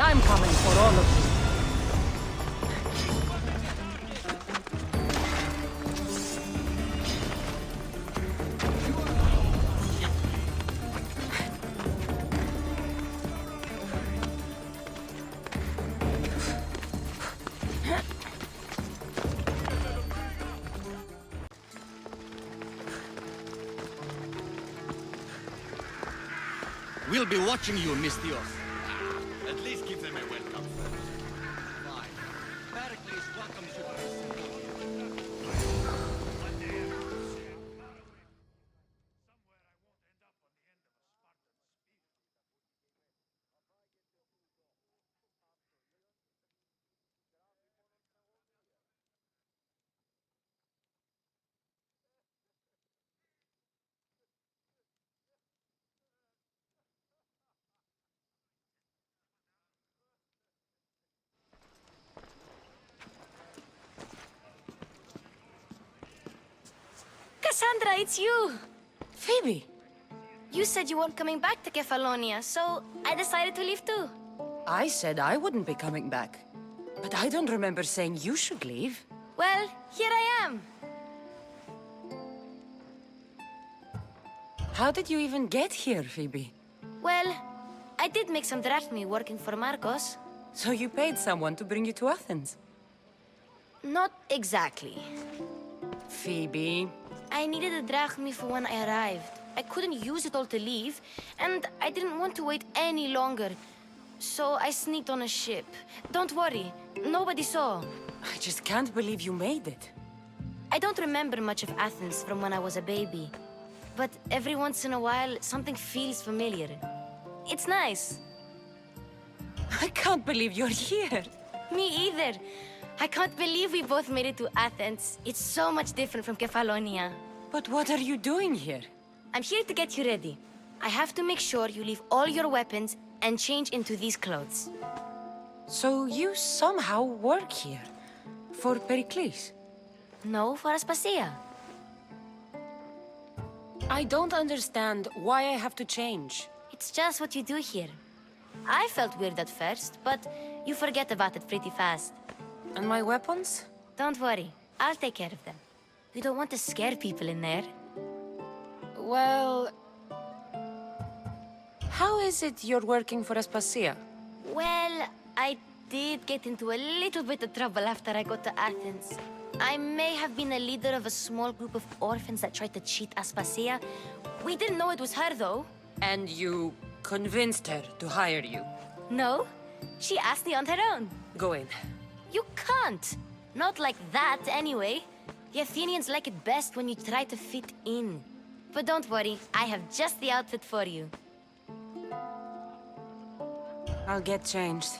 I'm coming for all of you. We'll be watching you, Mystios. At least give them a welcome. Fine. Pericles welcomes you to Kassandra, it's you! Phoebe! You said you weren't coming back to Kefalonia, so I decided to leave too. I said I wouldn't be coming back. But I don't remember saying you should leave. Well, here I am. How did you even get here, Phoebe? Well, I did make some drachmi working for Marcos. So you paid someone to bring you to Athens? Not exactly. Phoebe... I needed a drachmi for when I arrived. I couldn't use it all to leave, and I didn't want to wait any longer. So I sneaked on a ship. Don't worry, nobody saw. I just can't believe you made it. I don't remember much of Athens from when I was a baby. But every once in a while, something feels familiar. It's nice. I can't believe you're here. Me either. I can't believe we both made it to Athens. It's so much different from Kefalonia. But what are you doing here? I'm here to get you ready. I have to make sure you leave all your weapons and change into these clothes. So you somehow work here? For Pericles? No, for Aspasia. I don't understand why I have to change. It's just what you do here. I felt weird at first, but you forget about it pretty fast. And my weapons? Don't worry, I'll take care of them. We don't want to scare people in there. Well... How is it you're working for Aspasia? Well, I did get into a little bit of trouble after I got to Athens. I may have been a leader of a small group of orphans that tried to cheat Aspasia. We didn't know it was her, though. And you convinced her to hire you? No, she asked me on her own. Go in. You can't. Not like that, anyway. The Athenians like it best when you try to fit in. But don't worry, I have just the outfit for you. I'll get changed.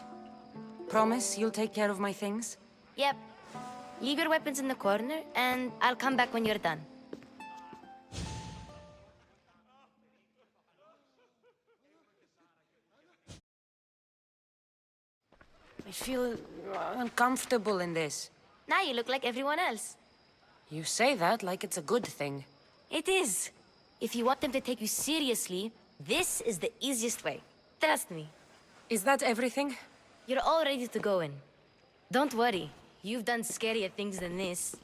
Promise you'll take care of my things? Yep. Leave your weapons in the corner, and I'll come back when you're done. I feel uncomfortable in this. Now you look like everyone else. You say that like it's a good thing. It is. If you want them to take you seriously, this is the easiest way. Trust me. Is that everything? You're all ready to go in. Don't worry. You've done scarier things than this.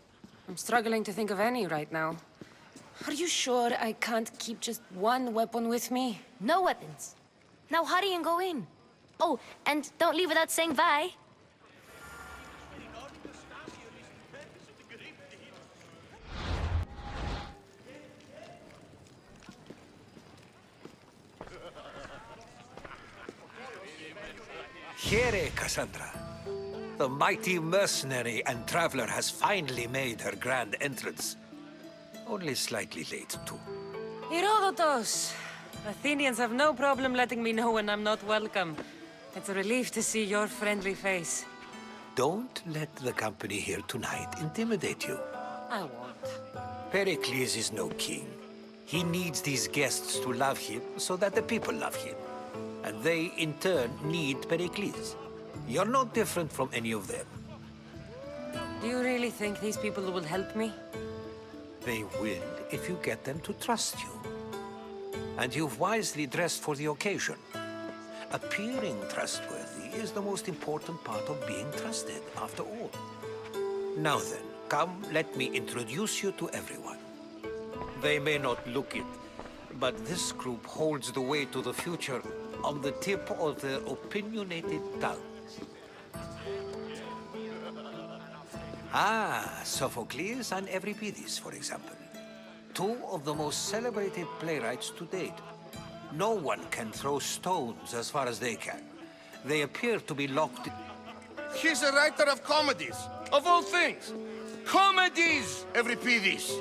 I'm struggling to think of any right now. Are you sure I can't keep just one weapon with me? No weapons. Now hurry and go in. Oh, and don't leave without saying bye. Here, Kassandra. The mighty mercenary and traveler has finally made her grand entrance. Only slightly late, too. Herodotus! Athenians have no problem letting me know when I'm not welcome. It's a relief to see your friendly face. Don't let the company here tonight intimidate you. I won't. Pericles is no king. He needs these guests to love him so that the people love him. And they, in turn, need Pericles. You're no different from any of them. Do you really think these people will help me? They will if you get them to trust you. And you've wisely dressed for the occasion. Appearing trustworthy is the most important part of being trusted, after all. Now then, come, let me introduce you to everyone. They may not look it, but this group holds the way to the future on the tip of their opinionated tongues. Ah, Sophocles and Euripides, for example. Two of the most celebrated playwrights to date. No one can throw stones as far as they can. They appear to be locked in... He's a writer of comedies, of all things. Comedies, Euripides.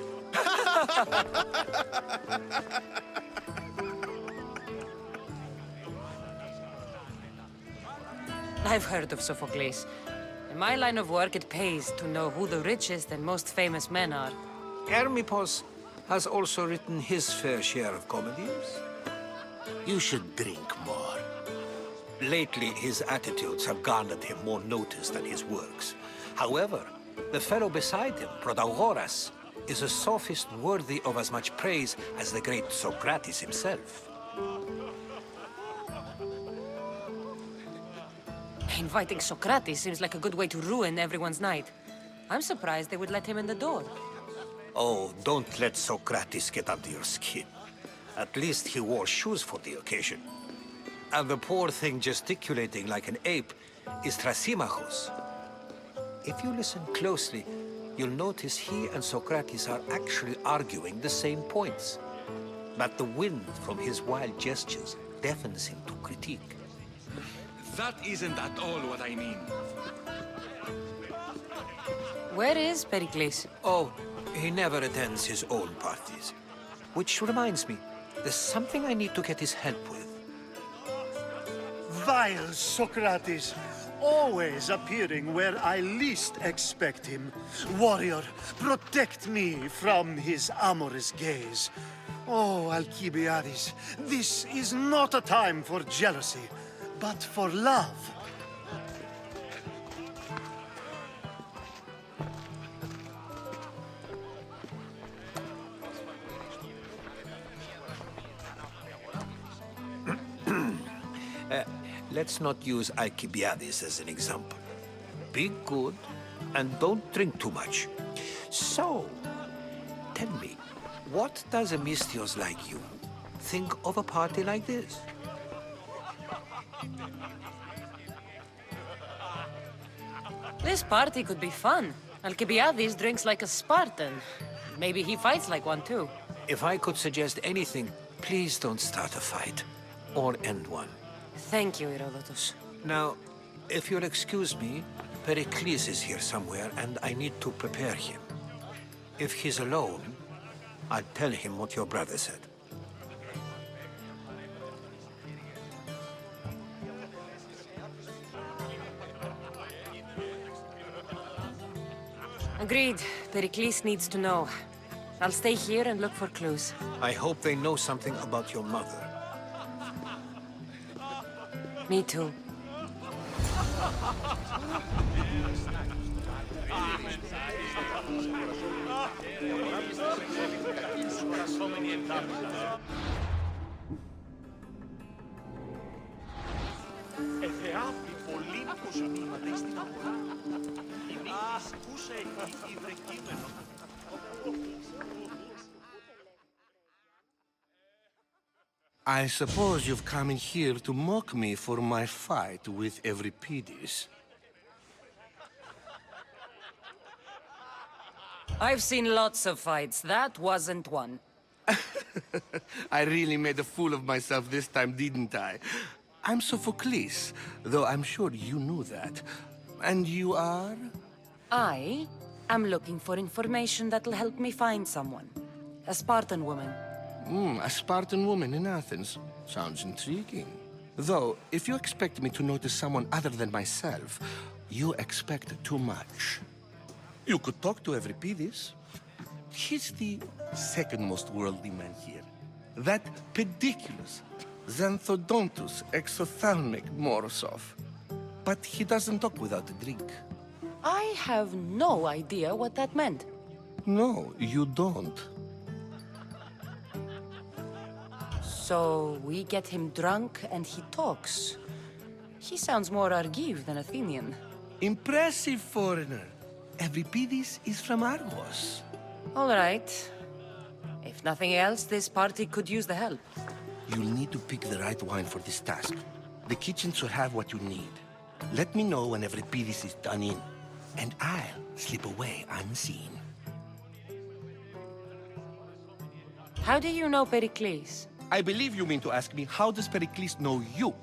I've heard of Sophocles. In my line of work, it pays to know who the richest and most famous men are. Hermippos has also written his fair share of comedies. You should drink more. Lately, his attitudes have garnered him more notice than his works. However, the fellow beside him, Protagoras, is a sophist worthy of as much praise as the great Socrates himself. Inviting Socrates seems like a good way to ruin everyone's night. I'm surprised they would let him in the door. Oh, don't let Socrates get under your skin. At least he wore shoes for the occasion. And the poor thing gesticulating like an ape is Thrasymachos. If you listen closely, you'll notice he and Socrates are actually arguing the same points. But the wind from his wild gestures deafens him to critique. That isn't at all what I mean. Where is Pericles? Oh, he never attends his own parties. Which reminds me, there's something I need to get his help with. Vile Socrates, always appearing where I least expect him. Warrior, protect me from his amorous gaze. Oh, Alcibiades, this is not a time for jealousy, but for love. Let's not use Alcibiades as an example. Be good, and don't drink too much. So, tell me, what does a Misthios like you think of a party like this? This party could be fun. Alcibiades drinks like a Spartan. Maybe he fights like one too. If I could suggest anything, please don't start a fight, or end one. Thank you, Herodotus. Now, if you'll excuse me, Pericles is here somewhere, and I need to prepare him. If he's alone, I'll tell him what your brother said. Agreed. Pericles needs to know. I'll stay here and look for clues. I hope they know something about your mother. Me too. I suppose you've come in here to mock me for my fight with Euripides. I've seen lots of fights. That wasn't one. I really made a fool of myself this time, didn't I? I'm Sophocles, though I'm sure you knew that. And you are? I am looking for information that'll help me find someone. A Spartan woman. A Spartan woman in Athens. Sounds intriguing. Though, if you expect me to notice someone other than myself, you expect too much. You could talk to Euripides. He's the second most worldly man here. That pediculous Xanthodontus exophthalmic Morosov. But he doesn't talk without a drink. I have no idea what that meant. No, you don't. So we get him drunk and he talks. He sounds more Argive than Athenian. Impressive, foreigner. Euripides is from Argos. All right. If nothing else, this party could use the help. You'll need to pick the right wine for this task. The kitchen should have what you need. Let me know when Euripides is done in, and I'll slip away unseen. How do you know Pericles? I believe you mean to ask me, how does Pericles know you?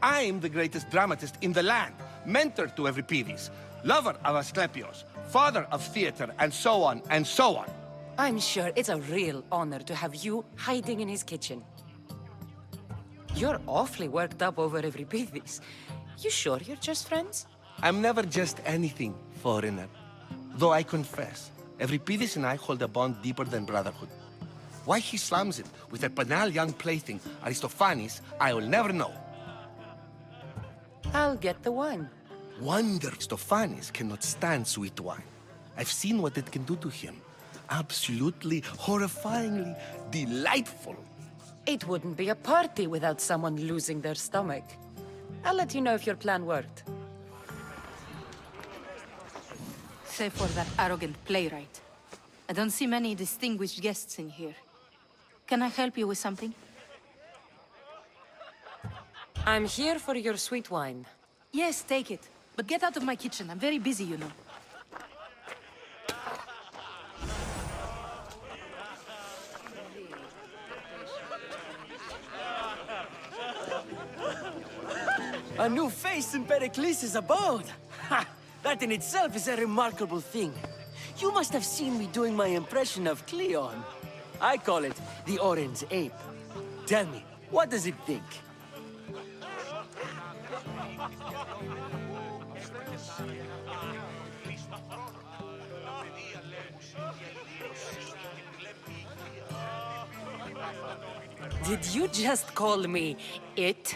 I'm the greatest dramatist in the land, mentor to Euripides, lover of Asclepios, father of theater, and so on, and so on. I'm sure it's a real honor to have you hiding in his kitchen. You're awfully worked up over Euripides. You sure you're just friends? I'm never just anything, foreigner. Though I confess, Euripides and I hold a bond deeper than brotherhood. Why he slams it with a banal young plaything, Aristophanes, I will never know. I'll get the wine. Wonder Aristophanes cannot stand sweet wine. I've seen what it can do to him. absolutely, horrifyingly delightful. It wouldn't be a party without someone losing their stomach. I'll let you know if your plan worked. Save for that arrogant playwright. I don't see many distinguished guests in here. Can I help you with something? I'm here for your sweet wine. Yes, take it. But get out of my kitchen. I'm very busy, you know. A new face in Pericles' abode! Ha! That in itself is a remarkable thing. You must have seen me doing my impression of Cleon. I call it the Orange Ape. Tell me, what does it think? Did you just call me it?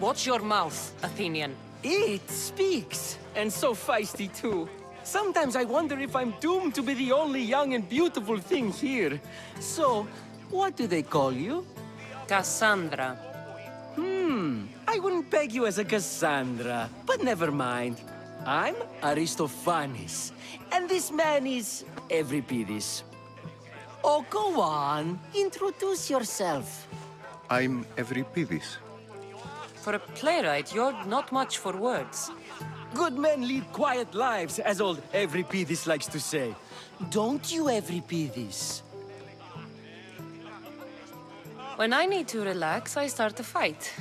Watch your mouth, Athenian. It speaks, and so feisty too. Sometimes I wonder if I'm doomed to be the only young and beautiful thing here. So, what do they call you? Kassandra. I wouldn't peg you as a Kassandra, but never mind. I'm Aristophanes, and this man is Euripides. Oh, go on. Introduce yourself. I'm Euripides. For a playwright, you're not much for words. Good men lead quiet lives, as old Euripides likes to say. Don't you, Euripides? When I need to relax, I start a fight.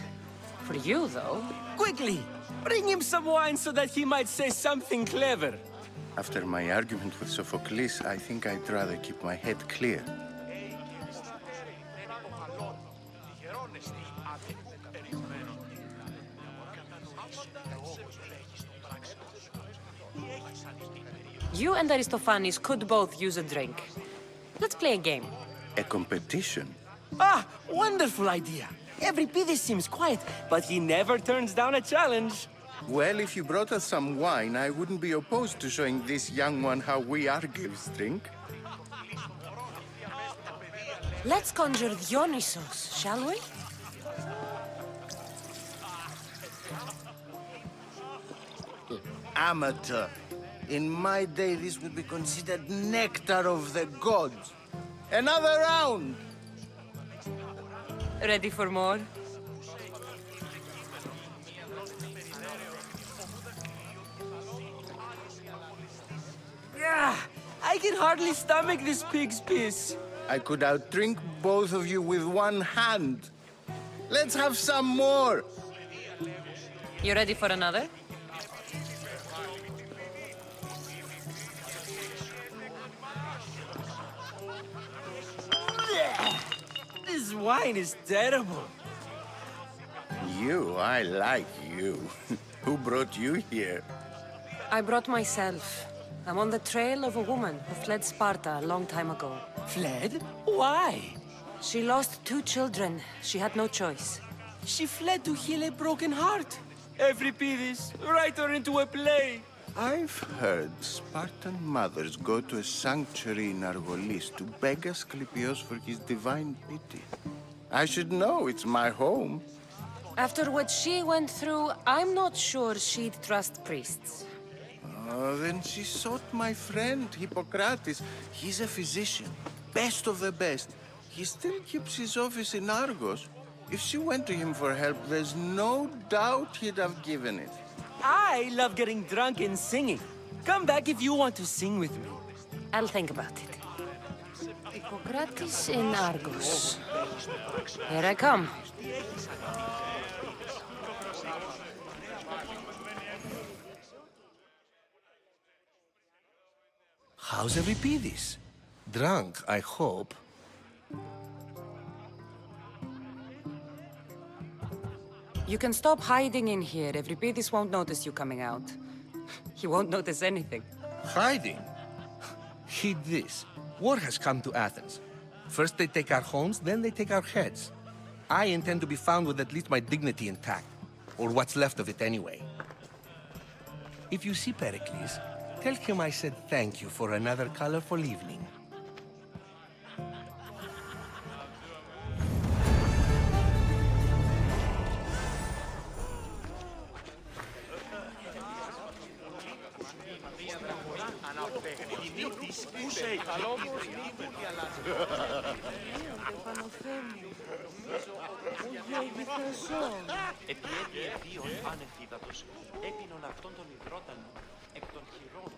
For you, though... Quickly! Bring him some wine so that he might say something clever. After my argument with Sophocles, I think I'd rather keep my head clear. You and Aristophanes could both use a drink. Let's play a game. A competition? Ah, wonderful idea. Euripides seems quiet, but he never turns down a challenge. Well, if you brought us some wine, I wouldn't be opposed to showing this young one how we Argives drink. Let's conjure Dionysos, shall we? Amateur. In my day, this would be considered nectar of the gods. Another round! Ready for more? Yeah, I can hardly stomach this pig's piss. I could outdrink both of you with one hand. Let's have some more! You ready for another? This wine is terrible. You, I like you. Who brought you here? I brought myself. I'm on the trail of a woman who fled Sparta a long time ago. Fled? Why? She lost 2 children. She had no choice. She fled to heal a broken heart. Euripides, write her into a play. I've heard Spartan mothers go to a sanctuary in Argolis to beg Asclepios for his divine pity. I should know, it's my home. After what she went through, I'm not sure she'd trust priests. Oh, then she sought my friend, Hippocrates. He's a physician, best of the best. He still keeps his office in Argos. If she went to him for help, there's no doubt he'd have given it. I love getting drunk and singing. Come back if you want to sing with me. I'll think about it. Hippocrates in Argos. Here I come. How's Euripides? Drunk, I hope. You can stop hiding in here. Euripides won't notice you coming out. He won't notice anything. Hiding? Heed this. War has come to Athens. First they take our homes, then they take our heads. I intend to be found with at least my dignity intact. Or what's left of it anyway. If you see Pericles, tell him I said thank you for another colorful evening. Επιέλυε βίον άνευ έπινον αυτόν τον υδρότανο εκ των χειρών.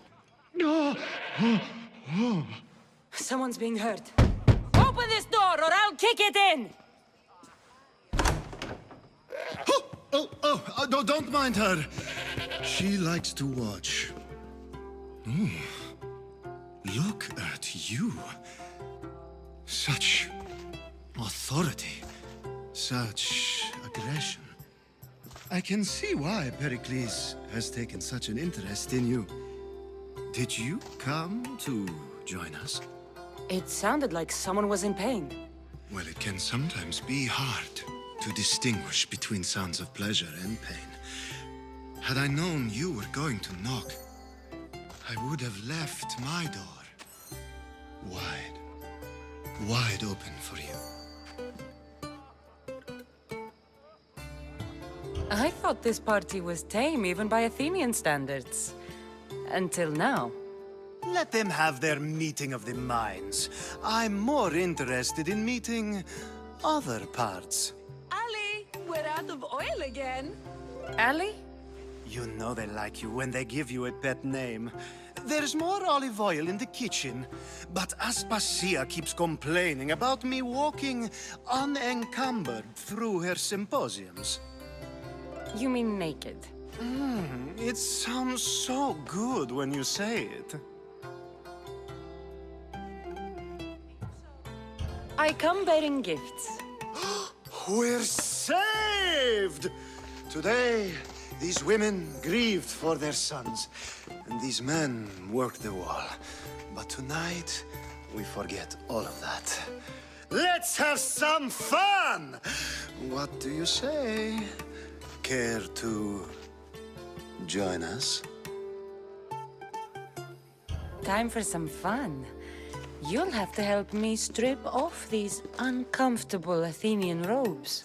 Someone's being hurt. Open this door or I'll kick it in! No, don't mind her. She likes to watch. Ooh. Look at you. Such authority. Such aggression. I can see why Pericles has taken such an interest in you. Did you come to join us? It sounded like someone was in pain. Well, it can sometimes be hard to distinguish between sounds of pleasure and pain. Had I known you were going to knock, I would have left my door wide open for you. I thought this party was tame even by Athenian standards. Until now. Let them have their meeting of the minds. I'm more interested in meeting other parts. Ali, we're out of oil again. Ali? You know they like you when they give you a pet name. There's more olive oil in the kitchen, but Aspasia keeps complaining about me walking unencumbered through her symposiums. You mean naked? It sounds so good when you say it. I come bearing gifts. We're saved! Today, these women grieved for their sons, and these men worked the wall. But tonight, we forget all of that. Let's have some fun! What do you say? Care to join us? Time for some fun. You'll have to help me strip off these uncomfortable Athenian robes.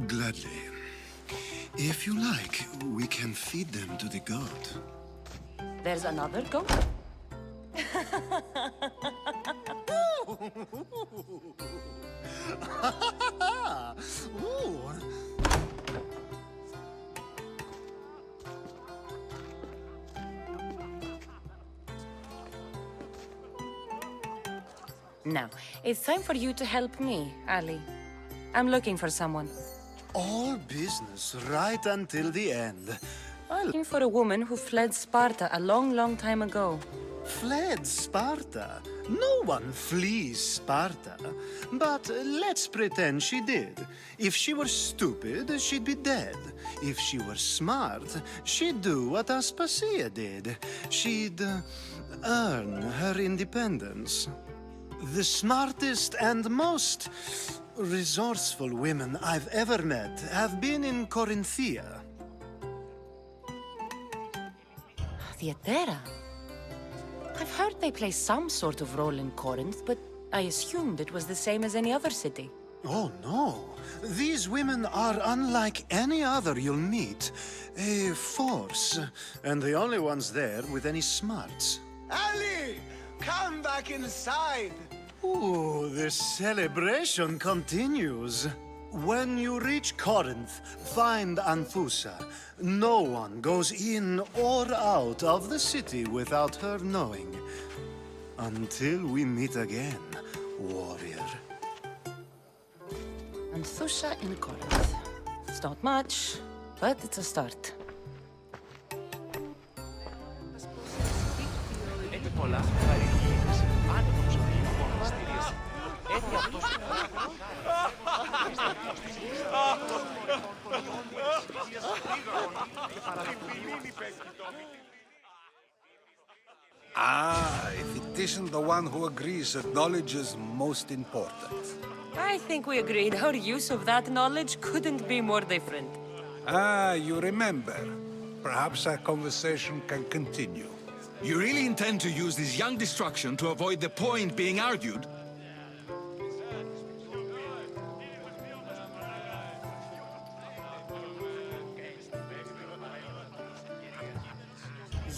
Gladly. If you like, we can feed them to the goat. There's another goat? Now, it's time for you to help me, Ali. I'm looking for someone. All business right until the end. I'm looking for a woman who fled Sparta a long, long time ago. Fled Sparta? No one flees Sparta. But let's pretend she did. If she were stupid, she'd be dead. If she were smart, she'd do what Aspasia did. She'd earn her independence. The smartest and most resourceful women I've ever met have been in Corinthia. Theatera? I've heard they play some sort of role in Corinth, but I assumed it was the same as any other city. Oh, no. These women are unlike any other you'll meet. A force, and the only ones there with any smarts. Ali! Come back inside! Ooh, the celebration continues. When you reach Corinth, find Anthusa. No one goes in or out of the city without her knowing. Until we meet again, warrior. Anthusa in Corinth. It's not much, but it's a start. Έχει πολλά παρηγγείλες, άνετος από μοναστήριες. Έτσι αυτός if it isn't the one who agrees that knowledge is most important. I think we agreed our use of that knowledge couldn't be more different. You remember. Perhaps our conversation can continue. You really intend to use this young destruction to avoid the point being argued?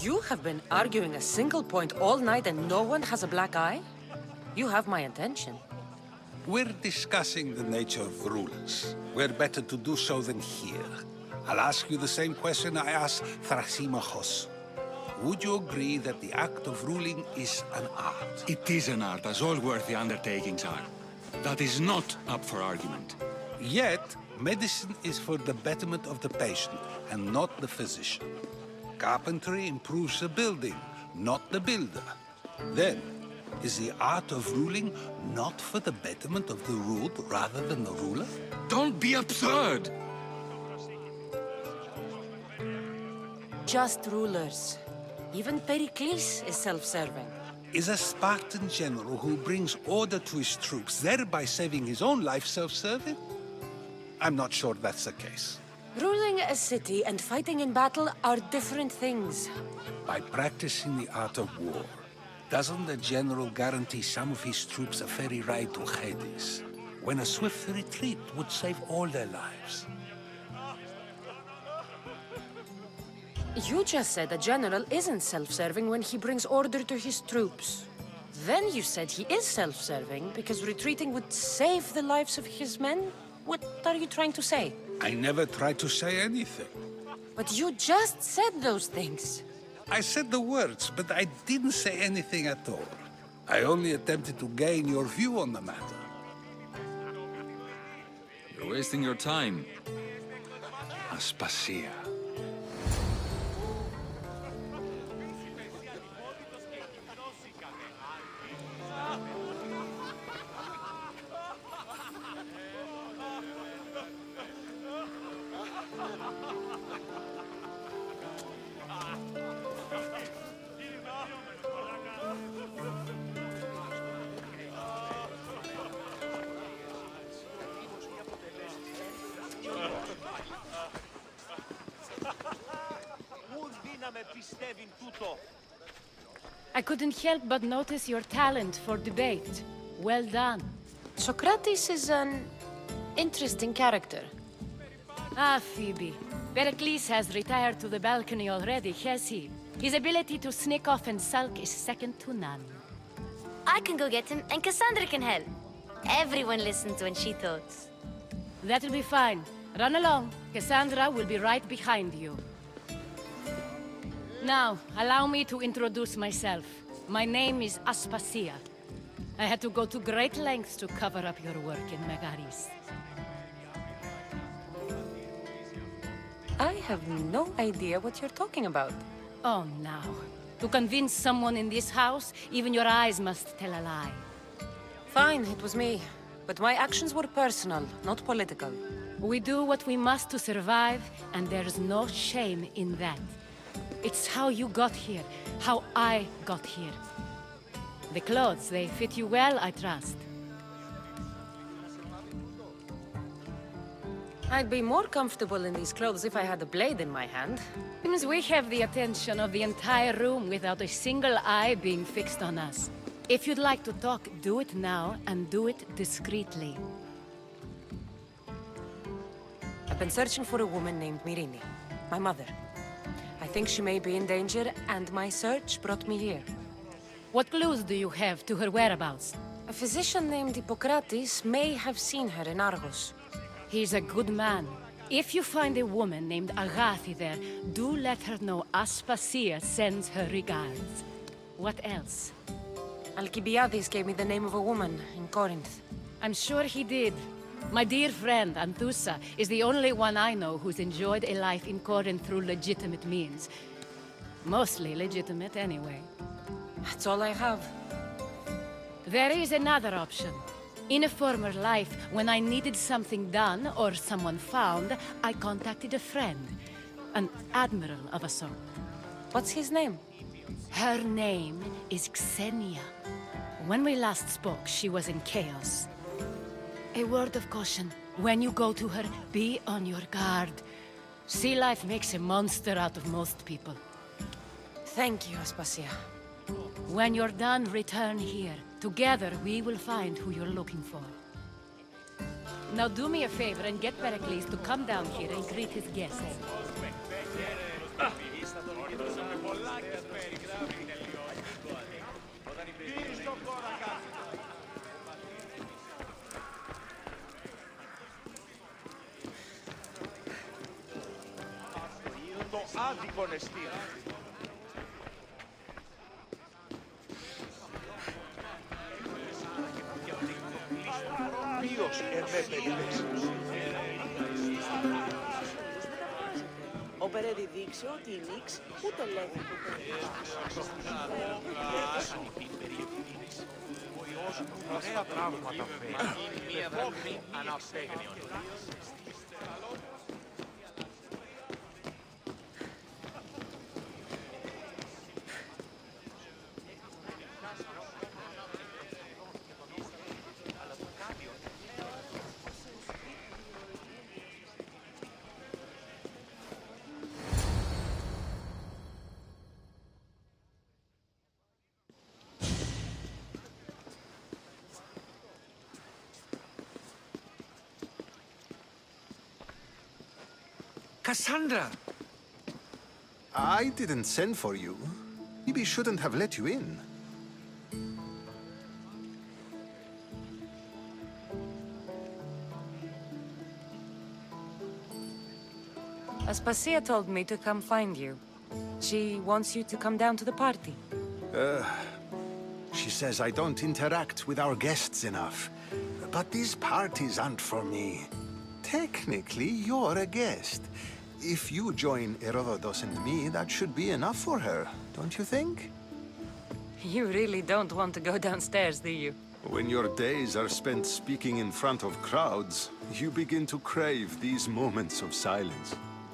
You have been arguing a single point all night and no one has a black eye? You have my attention. We're discussing the nature of rulers. Where better to do so than here? I'll ask you the same question I asked Thrasymachos. Would you agree that the act of ruling is an art? It is an art, as all worthy undertakings are. That is not up for argument. Yet, medicine is for the betterment of the patient, and not the physician. Carpentry improves the building, not the builder. Then, is the art of ruling not for the betterment of the ruled rather than the ruler? Don't be absurd! Just rulers. Even Pericles is self-serving. Is a Spartan general who brings order to his troops, thereby saving his own life, self-serving? I'm not sure that's the case. Ruling a city and fighting in battle are different things. By practicing the art of war, doesn't the general guarantee some of his troops a ferry ride to Hades, when a swift retreat would save all their lives? You just said a general isn't self-serving when he brings order to his troops. Then you said he is self-serving because retreating would save the lives of his men? What are you trying to say? I never tried to say anything. But you just said those things. I said the words, but I didn't say anything at all. I only attempted to gain your view on the matter. You're wasting your time. Aspasia. I couldn't help but notice your talent for debate. Well done. Socrates is an interesting character. Ah, Phoebe. Pericles has retired to the balcony already, has he? His ability to sneak off and sulk is second to none. I can go get him, and Kassandra can help. Everyone listens when she talks. That'll be fine. Run along. Kassandra will be right behind you. Now, allow me to introduce myself. My name is Aspasia. I had to go to great lengths to cover up your work in Megaris. I have no idea what you're talking about. Oh, now. To convince someone in this house, even your eyes must tell a lie. Fine, it was me. But my actions were personal, not political. We do what we must to survive, and there's no shame in that. It's how you got here, how I got here. The clothes, they fit you well, I trust. I'd be more comfortable in these clothes if I had a blade in my hand. Means we have the attention of the entire room without a single eye being fixed on us. If you'd like to talk, do it now, and do it discreetly. I've been searching for a woman named Myrine, my mother. I think she may be in danger, and my search brought me here. What clues do you have to her whereabouts? A physician named Hippocrates may have seen her in Argos. He's a good man. If you find a woman named Agathi there, do let her know Aspasia sends her regards. What else? Alcibiades gave me the name of a woman in Corinth. I'm sure he did. My dear friend, Anthusa, is the only one I know who's enjoyed a life in Corinth through legitimate means. Mostly legitimate, anyway. That's all I have. There is another option. In a former life, when I needed something done or someone found, I contacted a friend. An admiral of a sort. What's his name? Her name is Xenia. When we last spoke, she was in chaos. A word of caution. When you go to her, be on your guard. Sea life makes a monster out of most people. Thank you, Aspasia. When you're done, return here. Together, we will find who you're looking for. Now do me a favor and get Pericles to come down here and greet his guests. Το άδικον εστίν. Ποιος εμέ περιπέσεις. Ο Περέδη δείξε ότι η Νίξ ούτε λέγει που Ωραία πράγματα φέρει. Και πόθη αναπέγνιον. Kassandra! I didn't send for you. Maybe shouldn't have let you in. Aspasia told me to come find you. She wants you to come down to the party. She says I don't interact with our guests enough. But these parties aren't for me. Technically, you're a guest. If you join Herodotus and me, that should be enough for her, don't you think? You really don't want to go downstairs, do you? When your days are spent speaking in front of crowds, you begin to crave these moments of silence.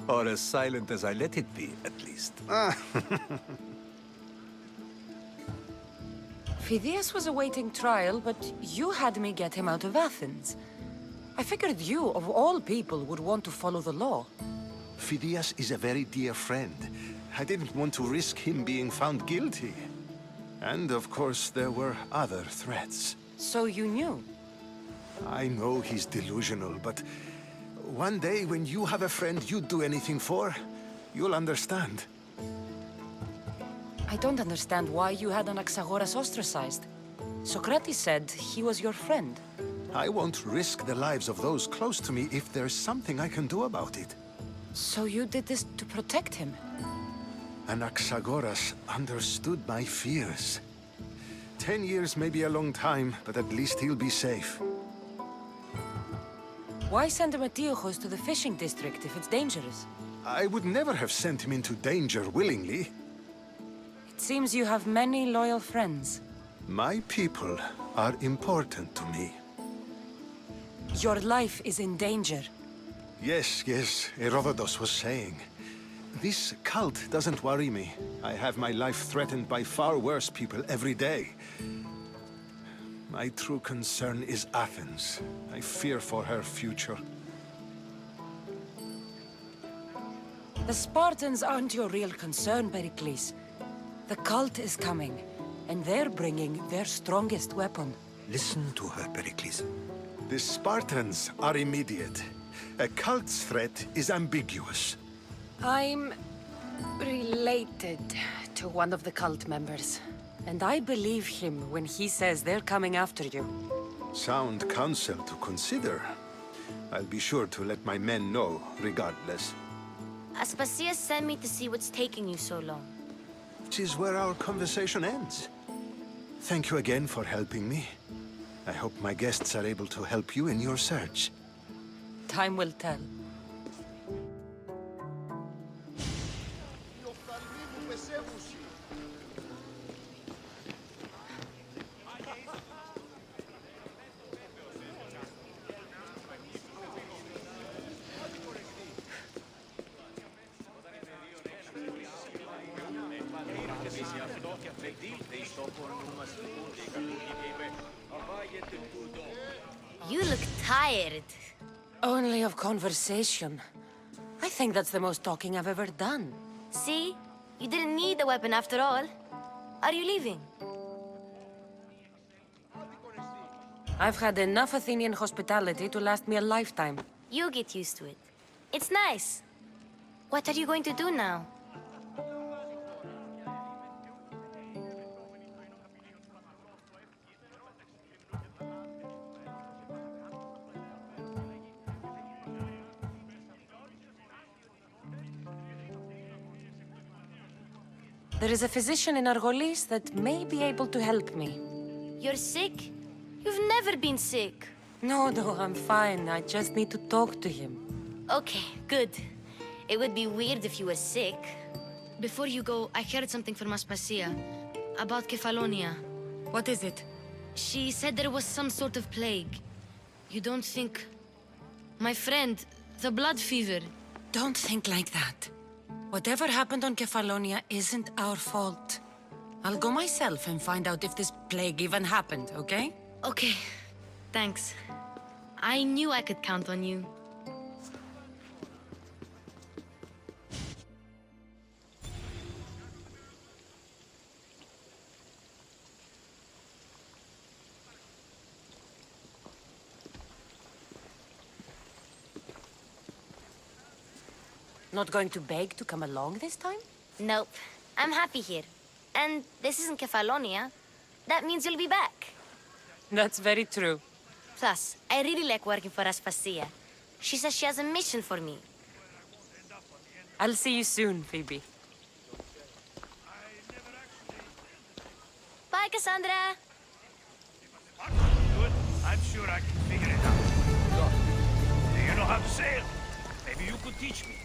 Or as silent as I let it be, at least. Phidias was awaiting trial, but you had me get him out of Athens. I figured you, of all people, would want to follow the law. Phidias is a very dear friend. I didn't want to risk him being found guilty. And, of course, there were other threats. So you knew? I know he's delusional, but one day when you have a friend you'd do anything for, you'll understand. I don't understand why you had Anaxagoras ostracized. Socrates said he was your friend. I won't risk the lives of those close to me if there's something I can do about it. So you did this to protect him? Anaxagoras understood my fears. 10 years may be a long time, but at least he'll be safe. Why send Emetiochos to the fishing district if it's dangerous? I would never have sent him into danger willingly. It seems you have many loyal friends. My people are important to me. Your life is in danger. Yes, Herodotus was saying. This cult doesn't worry me. I have my life threatened by far worse people every day. My true concern is Athens. I fear for her future. The Spartans aren't your real concern, Pericles. The cult is coming, and they're bringing their strongest weapon. Listen to her, Pericles. The Spartans are immediate. A cult's threat is ambiguous. I'm related to one of the cult members, and I believe him when he says they're coming after you. Sound counsel to consider. I'll be sure to let my men know, regardless. Aspasia sent me to see what's taking you so long. Which is where our conversation ends. Thank you again for helping me. I hope my guests are able to help you in your search. Time will tell. You look tired. Only of conversation. I think that's the most talking I've ever done. See? You didn't need the weapon after all. Are you leaving? I've had enough Athenian hospitality to last me a lifetime. You get used to it. It's nice. What are you going to do now? There is a physician in Argolis that may be able to help me. You're sick? You've never been sick. No, I'm fine. I just need to talk to him. Okay, good. It would be weird if you were sick. Before you go, I heard something from Aspasia about Kefalonia. What is it? She said there was some sort of plague. You don't think... My friend, the blood fever. Don't think like that. Whatever happened on Kefalonia isn't our fault. I'll go myself and find out if this plague even happened, okay? Okay, thanks. I knew I could count on you. Not going to beg to come along this time? Nope. I'm happy here. And this isn't Kefalonia. That means you'll be back. That's very true. Plus, I really like working for Aspasia. She says she has a mission for me. I'll see you soon, Phoebe. Bye, Kassandra. Good. I'm sure I can figure it out. Do you know how to sail? Maybe you could teach me.